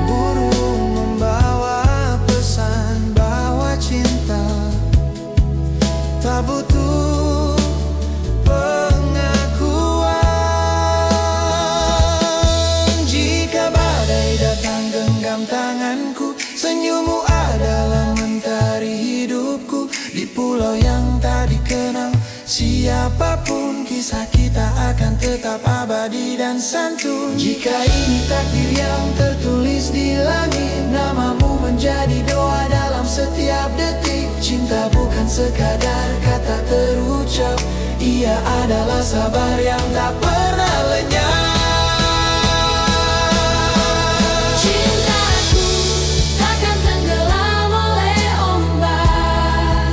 Burung-burung membawa pesan bahwa cinta tak butuh pengakuan. Jika badai datang genggam tanganku, senyummu adalah mentari hidupku. Di pulau yang tak dikenal siapapun, kisah kita akan tetap abadi dan santun. Jika ini takdir yang tertulis di langit, namamu menjadi doa dalam setiap detik. Cinta bukan sekadar kata terucap, ia adalah sabar yang tak pernah lenyap. Cintaku takkan tenggelam oleh ombak,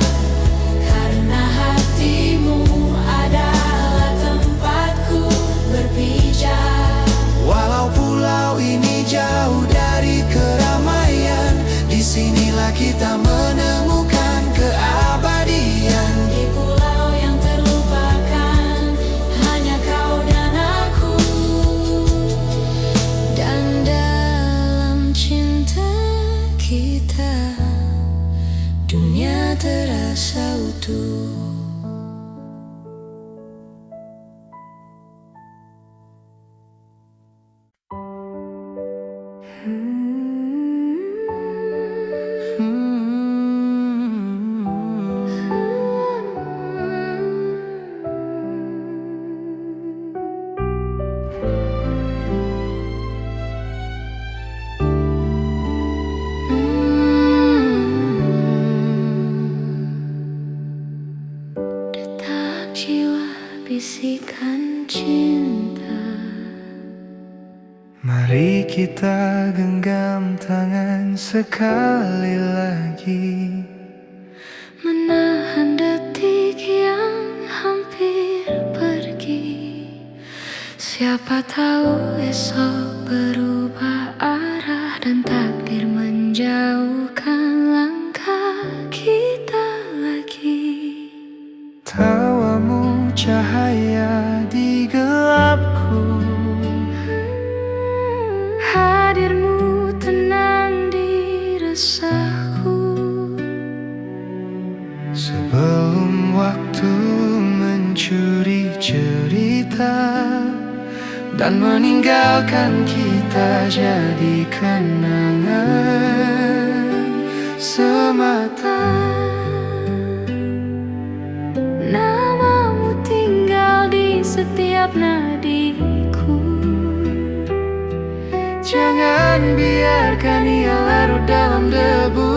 karena hatimu adalah tempatku berpijak. Walau pulau ini jauh dari keramaian, disinilah kita menemukan keabadian. Di pulau yang terlupakan, hanya kau dan aku. Dan dalam cinta kita, dunia terasa utuh. Detak jiwa, bisikan cinta. Mari kita genggam tangan sekali lagi, Menahan detik yang hampir pergi. Siapa tahu esok berubah arah dan takdir menjauhkan langkah kita lagi. tawamu cahaya di gelapku, Hadirmu tenang di resahku. sebelum waktu mencuri cerita dan meninggalkan kita jadi kenangan semata. Namamu tinggal di setiap nadiku. Jangan biarkan ia larut dalam debu.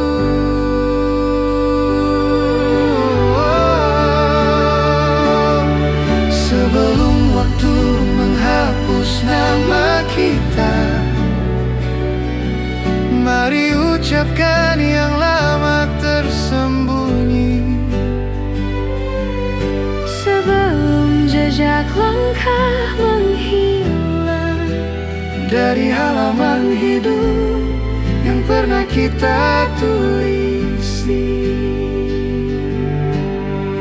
Sebelum waktu menghapus nama kita, mari ucapkan yang lama tersembunyi. Sebelum jejak langkah menghilang Dari halaman hidup yang pernah kita tulisi.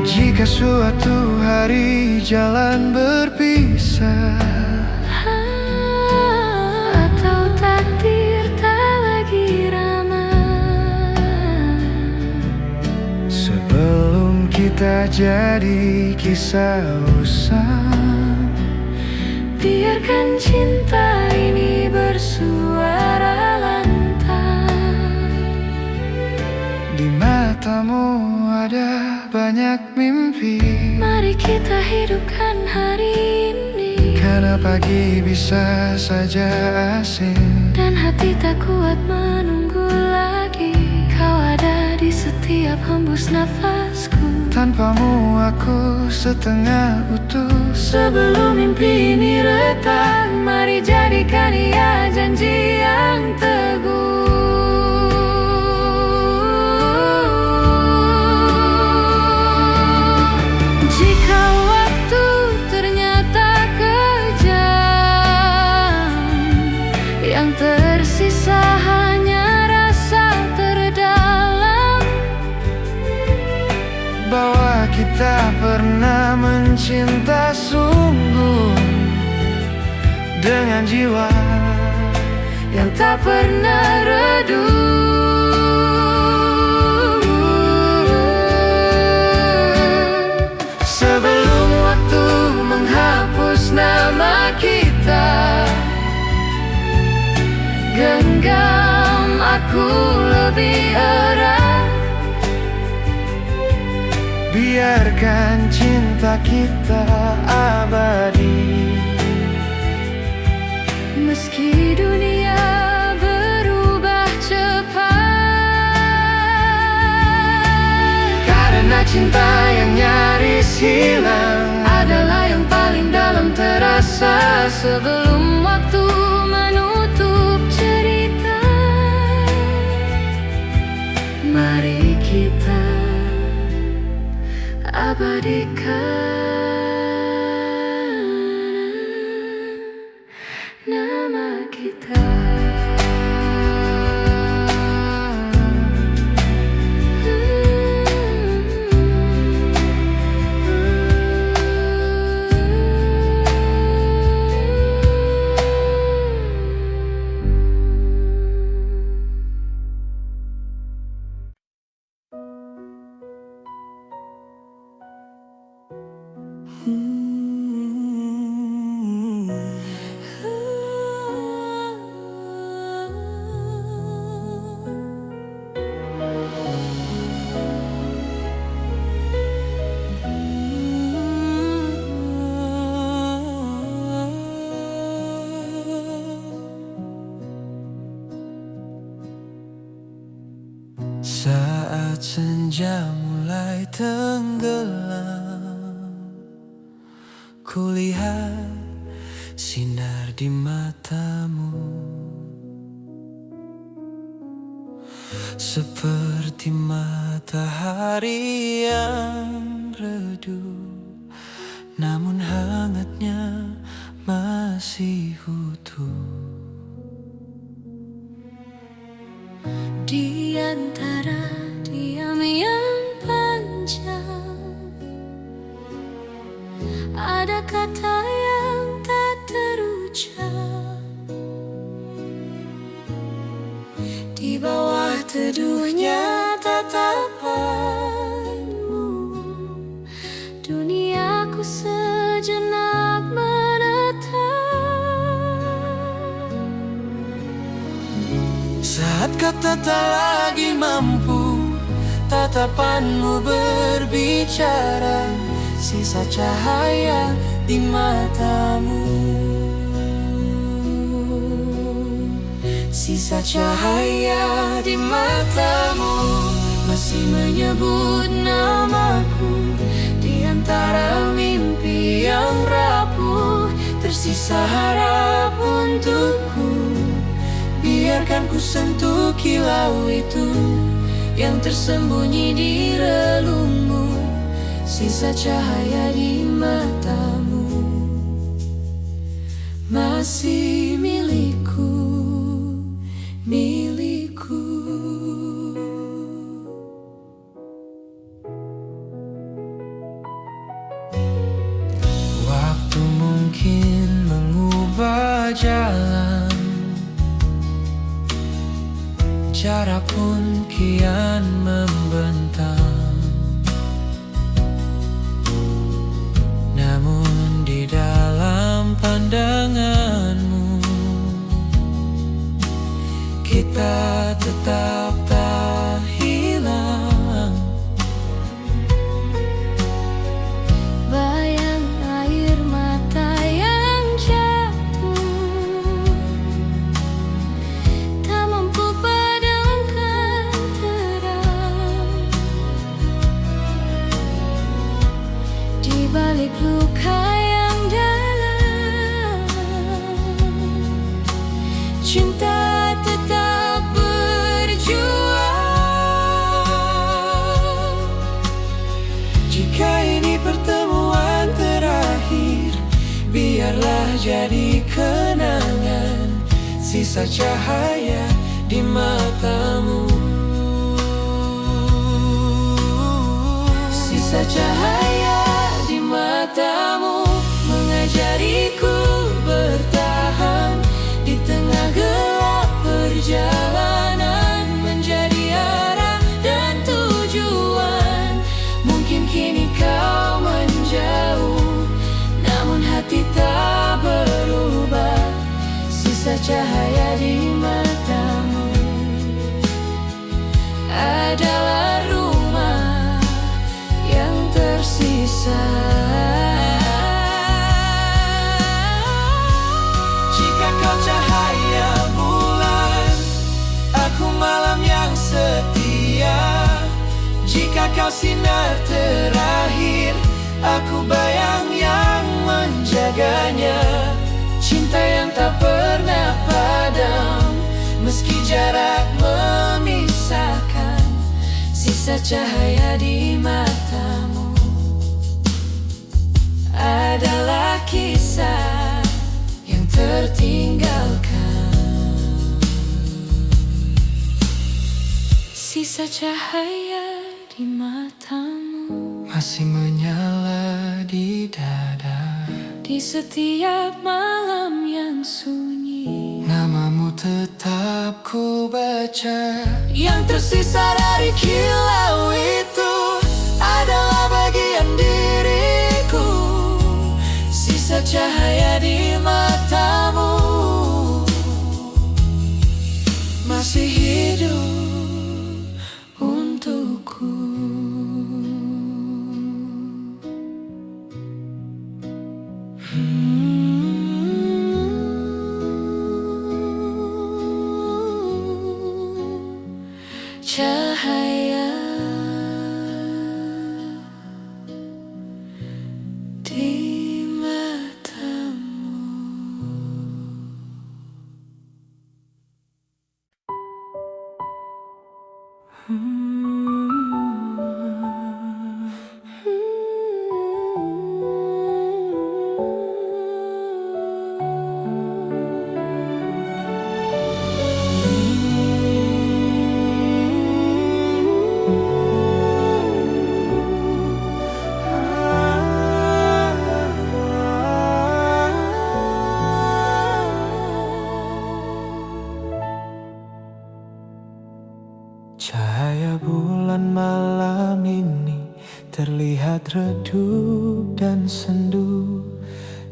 Jika suatu hari jalan berpisah, atau takdir tak lagi ramah, sebelum kita jadi kisah usang, biarkan cinta ini bersuara lantang. di matamu ada banyak mimpi, Mari kita hidupkan hari ini, karena pagi bisa saja asing. dan hati tak kuat menunggu lagi. Kau ada di setiap hembus nafasku. Tanpamu aku setengah utuh. Sebelum mimpi ini retak, mari jadikan ia janji yang teguh. Jika waktu ternyata kejam, yang tersisa hanya rasa terdalam bahwa kita pernah mencinta sungguh dengan jiwa yang tak pernah redup. Sebelum waktu menghapus nama kita, genggam aku lebih erat. biarkan cinta kita abadi. Meski dunia berubah cepat, Karena cinta yang nyaris hilang adalah yang paling dalam terasa. Sebelum waktu menutup cerita, mari kita abadikan nama kita. Saat senja mulai tenggelam, kulihat sinar di matamu, seperti matahari yang redup, namun hangatnya masih utuh. Di antara diam yang panjang, ada kata yang tak terucap. Di bawah teduhnya tatapanmu, duniaku sejenak menetap. Saat kata tak lagi mampu, tatapanmu berbicara, sisa cahaya di matamu, sisa cahaya di matamu masih menyebut namaku. Di antara mimpi yang rapuh, tersisa harap untukku. Biarkan ku sentuh kilau itu yang tersembunyi di relungmu, sisa cahaya di matamu masih milikku, milikku. Waktu mungkin mengubah jalan, jarak pun kian membentang. Namun di dalam pandanganmu, kita tetap tak hilang. Bayang air mata yang jatuh, tak mampu padamkan jadi kenangan, sisa cahaya di matamu. Sisa cahaya di matamu mengajariku bertahan di tengah gelap perjalanan, menjadi arah dan tujuan. Mungkin kini kau menjauh, namun hati tak berubah. Sisa cahaya di matamu adalah rumah yang tersisa. Jika kau cahaya bulan, aku malam yang setia. Jika kau sinar terakhir, aku bayang yang menjaganya. Cinta yang tak pernah padam, meski jarak memisahkan. Sisa cahaya di matamu adalah kisah yang tertinggalkan. Sisa cahaya di matamu masih menyala di dada. di setiap malam yang sunyi. Namamu tetap ku baca. Yang tersisa dari kilau itu adalah bagian diriku. Sisa cahaya di matamu masih hidup untukku. Cahaya di matamu. Cahaya bulan malam ini terlihat redup dan sendu.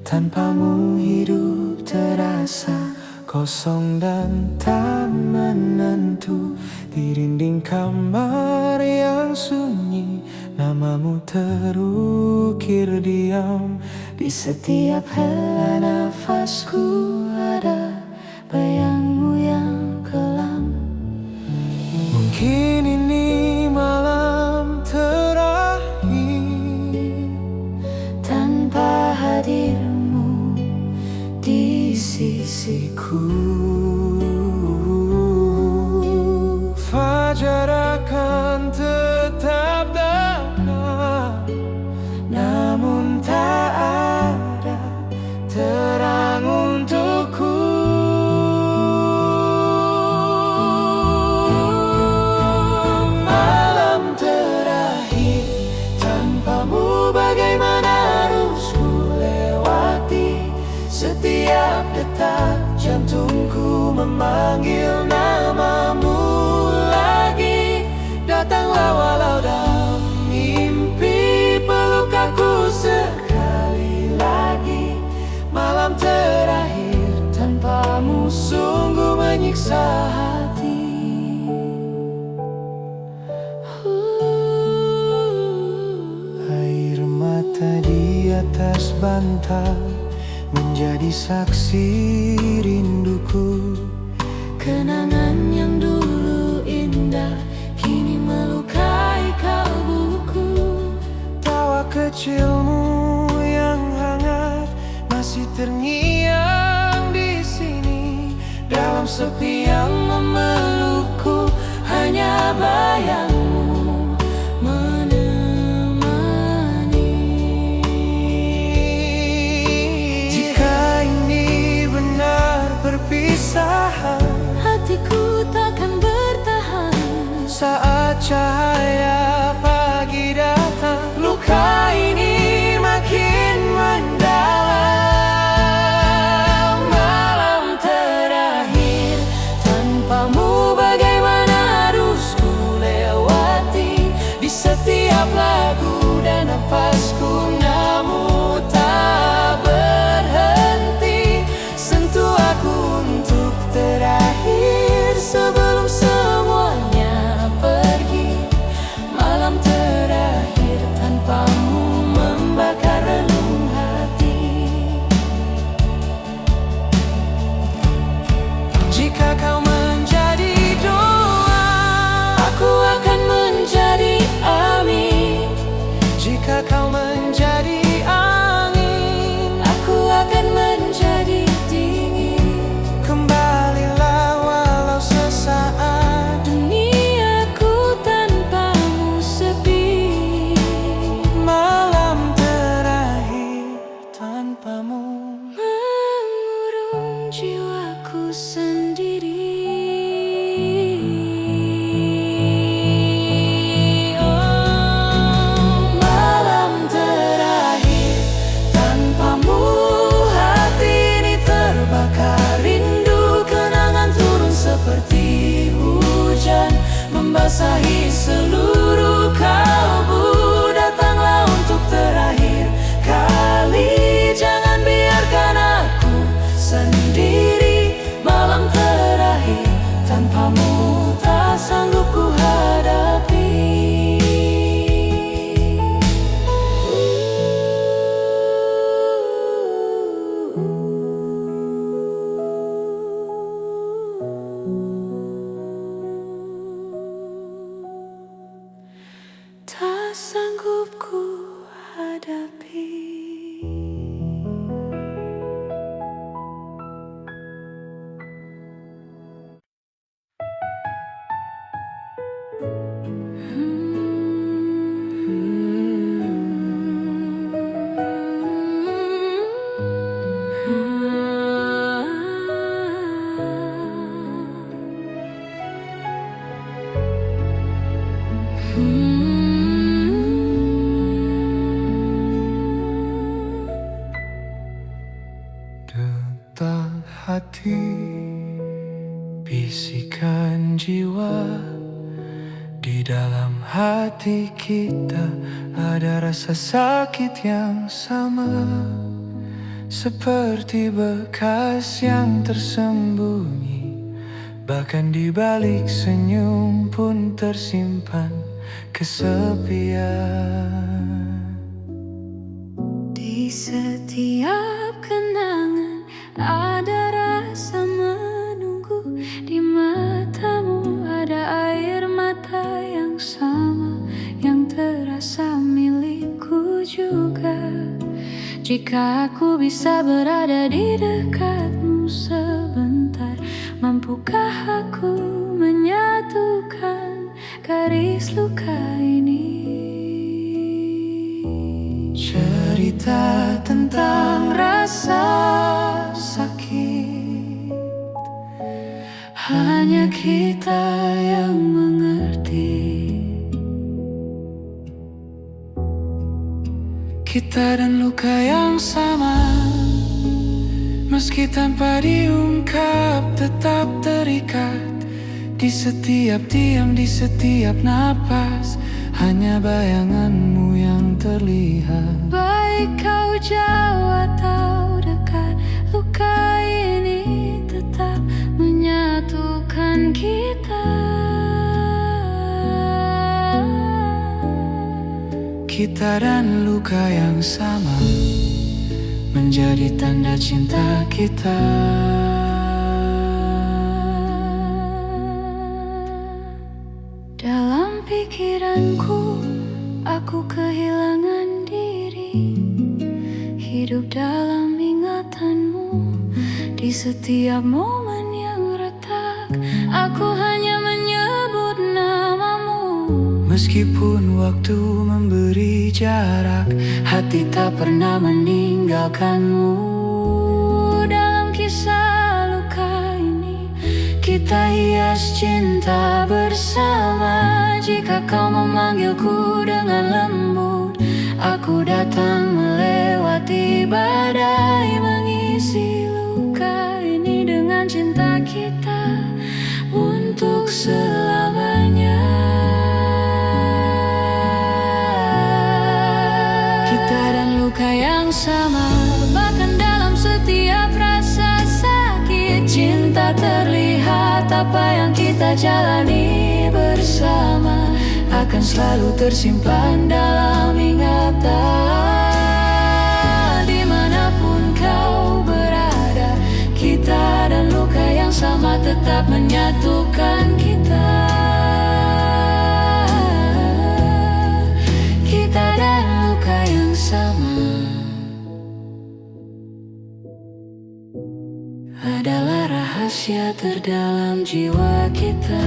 Tanpamu hidup terasa kosong dan tak menentu. Di dinding kamar yang sunyi, namamu terukir diam. Di setiap hela nafasku ada bayangmu yang kelam. Mungkin ini malam terakhir tanpa hadirmu di sisiku. Fajar akan tetap datang, Namun tak ada terang untukku. Malam terakhir tanpamu, bagaimana harus ku lewati? Setiap detak jantungku memanggil namamu lagi. Datanglah walau dalam mimpi, peluk aku sekali lagi. Malam terakhir tanpamu sungguh menyiksa hati. air mata di atas bantal menjadi saksi rinduku. Kenangan yang dulu indah kini melukai kalbuku. Tawa kecilmu yang hangat masih terngiang di sini. Dalam sepi yang memelukku, hanya bayangmu menemani. Jika saat cahaya pagi datang, luka ini makin mendalam. Malam terakhir tanpamu, bagaimana harus ku lewati? Di setiap lagu dan nafasku, namun tak berhenti. Sentuh aku untuk terakhir sebelum semuanya pergi. Malam terakhir tanpamu membakar relung hati. Jika kau menjadi doa, aku akan menjadi amin. Jika kau menjadi angin, aku akan menjadi dingin. Kembalilah walau sesaat, Duniaku tanpamu sepi. malam terakhir tanpamu. Mengurung jiwaku sendiri. Oh, Malam terakhir tanpamu, hati ini terbakar rindu. Kenangan turun seperti hujan, membasahi seluruh kalbu. Datanglah untuk terakhir kali, jangan biarkan aku sendiri. Malam terakhir tanpamu tak sanggup ku hadapi. tak sanggup ku hadapi. Detak hati, bisikan jiwa. Di dalam hati kita ada rasa sakit yang sama, seperti bekas yang tersembunyi. Bahkan di balik senyum pun tersimpan kesepian. Di setiap kenangan ada rasa menunggu. Di matamu ada air mata yang sama, yang terasa milikku juga. Jika aku bisa berada di dekatmu sebentar, mampukah aku menyatukan garis luka ini? Cerita tentang rasa sakit, hanya kita yang mengerti. Kita dan luka yang sama, meski tanpa diungkap tetap terikat. Di setiap diam, di setiap napas, hanya bayanganmu yang terlihat. Baik kau jauh atau dekat, luka ini tetap menyatukan kita. Kita dan luka yang sama menjadi tanda cinta kita. Dalam pikiranku, aku kehilangan diri. Hidup dalam ingatanmu, di setiap momen yang retak, aku hanya menyebut namamu. Meskipun waktu memberi jarak, hati tak pernah meninggalkanmu. Dalam kisah luka ini, kita kita hias cinta bersama. Jika kau memanggilku dengan lembut, aku datang melewati badai, mengisi luka ini dengan cinta kita untuk selamanya. Kita dan luka yang sama, bahkan dalam setiap rasa sakit. Cinta terlihat, apa yang kita jalani bersama akan selalu tersimpan dalam ingatan. Dimanapun kau berada, kita dan luka yang sama tetap menyatukan kita. Kita dan luka yang sama adalah rahasia terdalam jiwa kita.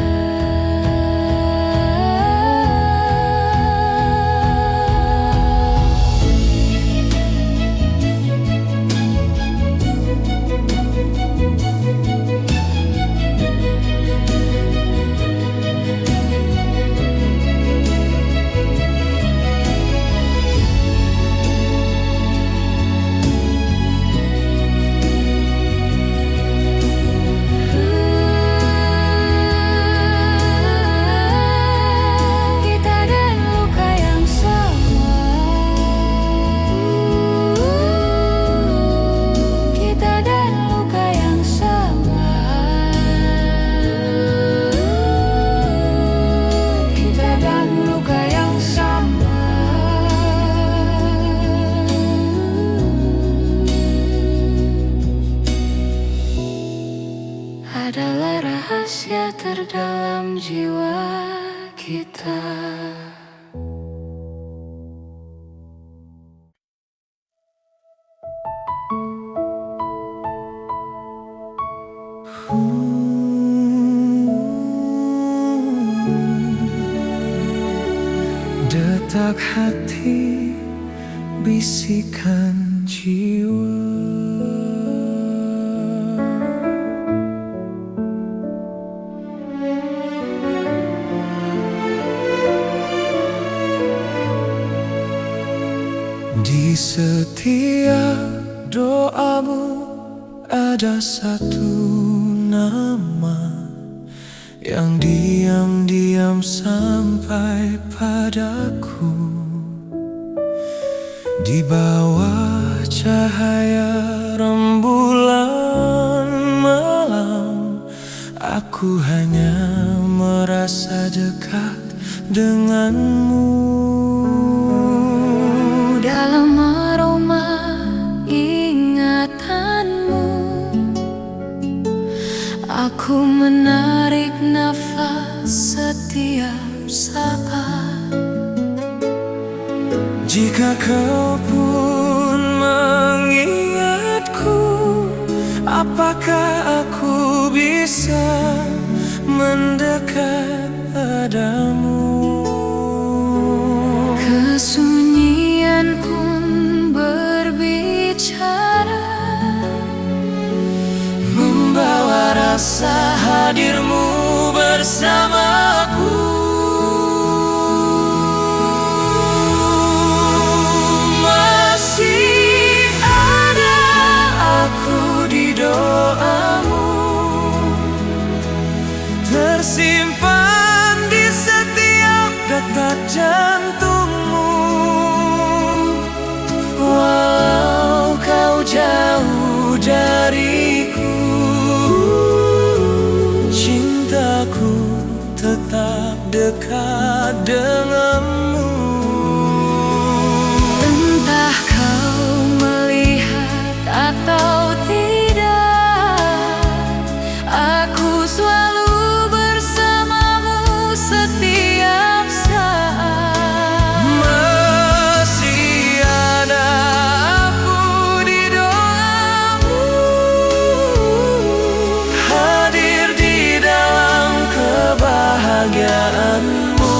Adalah rahasia terdalam jiwa kita. Detak hati, bisikan jiwa. Di setiap doamu ada satu nama yang diam-diam sampai padaku. Di bawah cahaya rembulan malam, aku hanya merasa dekat denganmu. Dalam aroma ingatanmu, aku menarik nafas setiap saat. Jika kau pun mengingatku, apakah aku bisa mendekat padamu? Kesunyian pun berbicara, membawa rasa hadirmu bersamaku. Masih ada aku di doamu, tersimpan di setiap detak jantungmu. Walau kau jauh dariku, cintaku tetap dekat denganmu. entah kau melihat atau tidak, aku selalu bersamamu setiap saat. Masih ada aku di doamu, hadir di dalam kebahagiaanmu.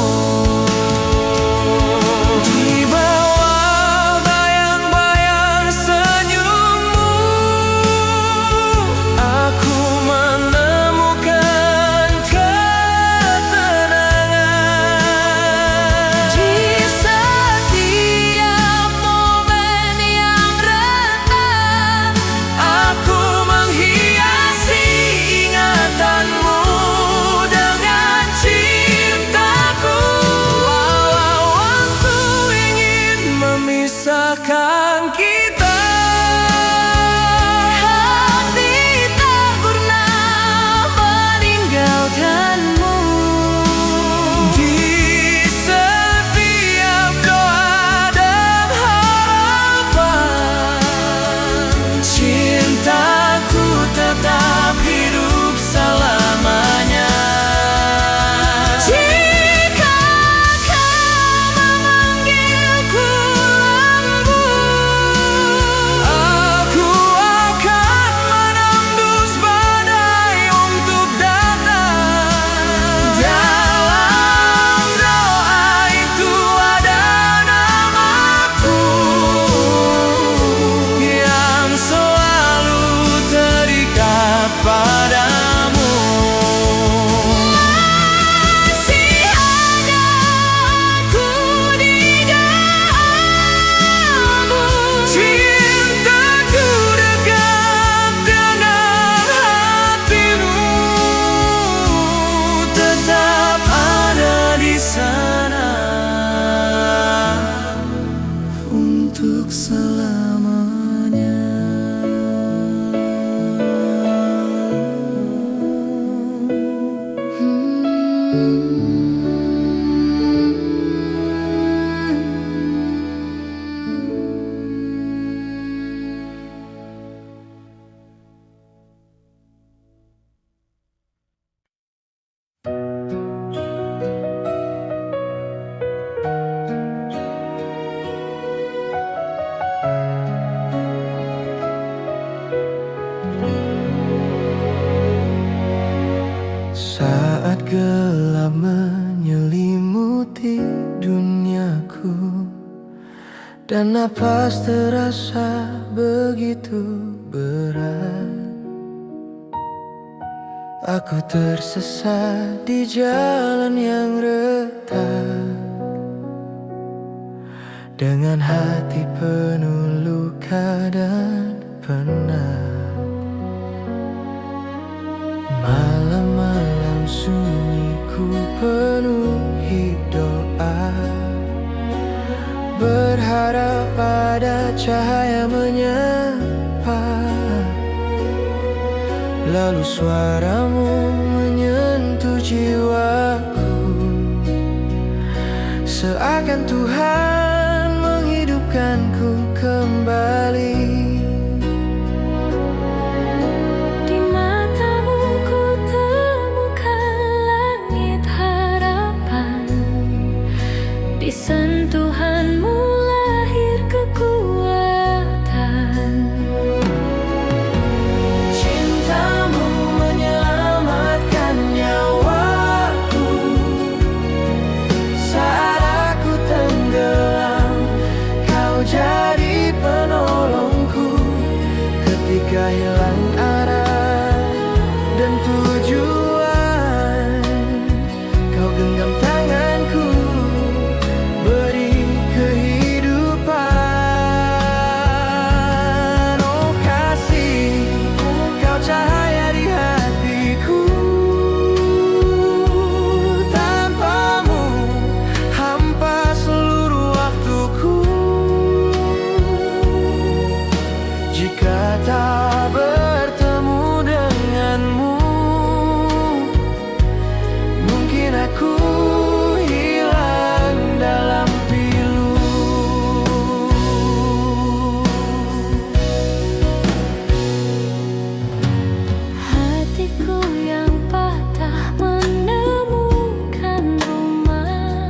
meliputi duniaku, dan napas terasa begitu berat. Aku tersesat di jalan yang retak, dengan hati penuh luka dan penat. Malam-malam sunyi ku penuhi doa, berharap pada cahaya menyapa. Lalu suaramu menyentuh jiwaku, seakan Tuhan menghidupkanku kembali. Di matamu ku temukan langit harapan, di sentuhanmu lahir kekuatan. Cintamu menyelamatkan nyawaku saat aku tenggelam. Kau jadi penolongku ketika hilang arah dan tujuan. Kau genggam tanganku, beri kehidupan. Oh kasih, kau cahaya di hatiku. Tanpamu hampa seluruh waktuku. Jika tak bertemu denganmu, mungkin aku hilang dalam pilu. Hatiku yang patah menemukan rumah,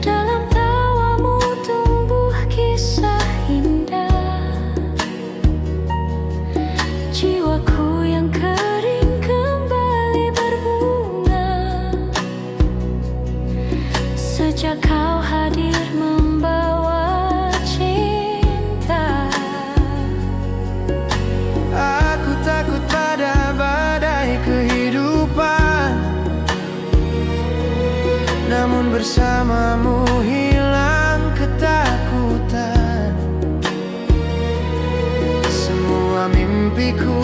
dalam tawamu tumbuh kisah indah. Jiwaku yang kering kembali berbunga sejak kau hadir membawa cinta. Aku takut pada badai kehidupan, namun bersamamu hilang ketakutan. Semua mimpiku,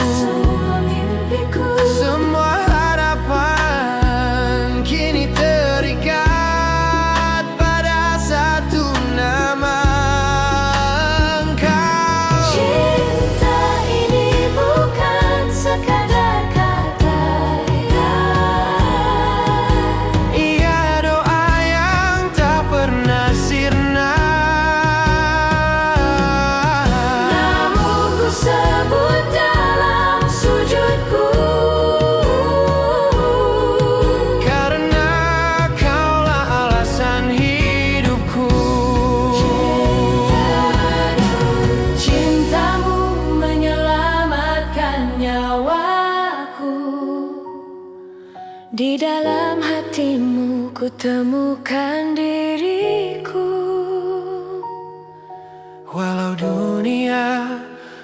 semua harapan kini terikat pada satu nama, engkau. Cinta ini bukan sekadar kata, Ia doa yang tak pernah sirna. namun ku sebut dalam sujudku, Karena kaulah alasan hidupku. cintamu menyelamatkan nyawaku. Di dalam hatimu ku temukan diriku. Walau dunia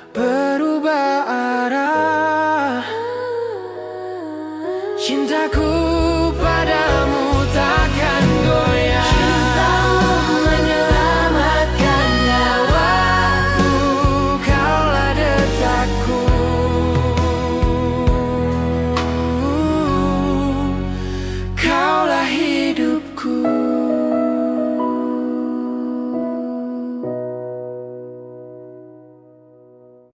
berubah arah, cintaku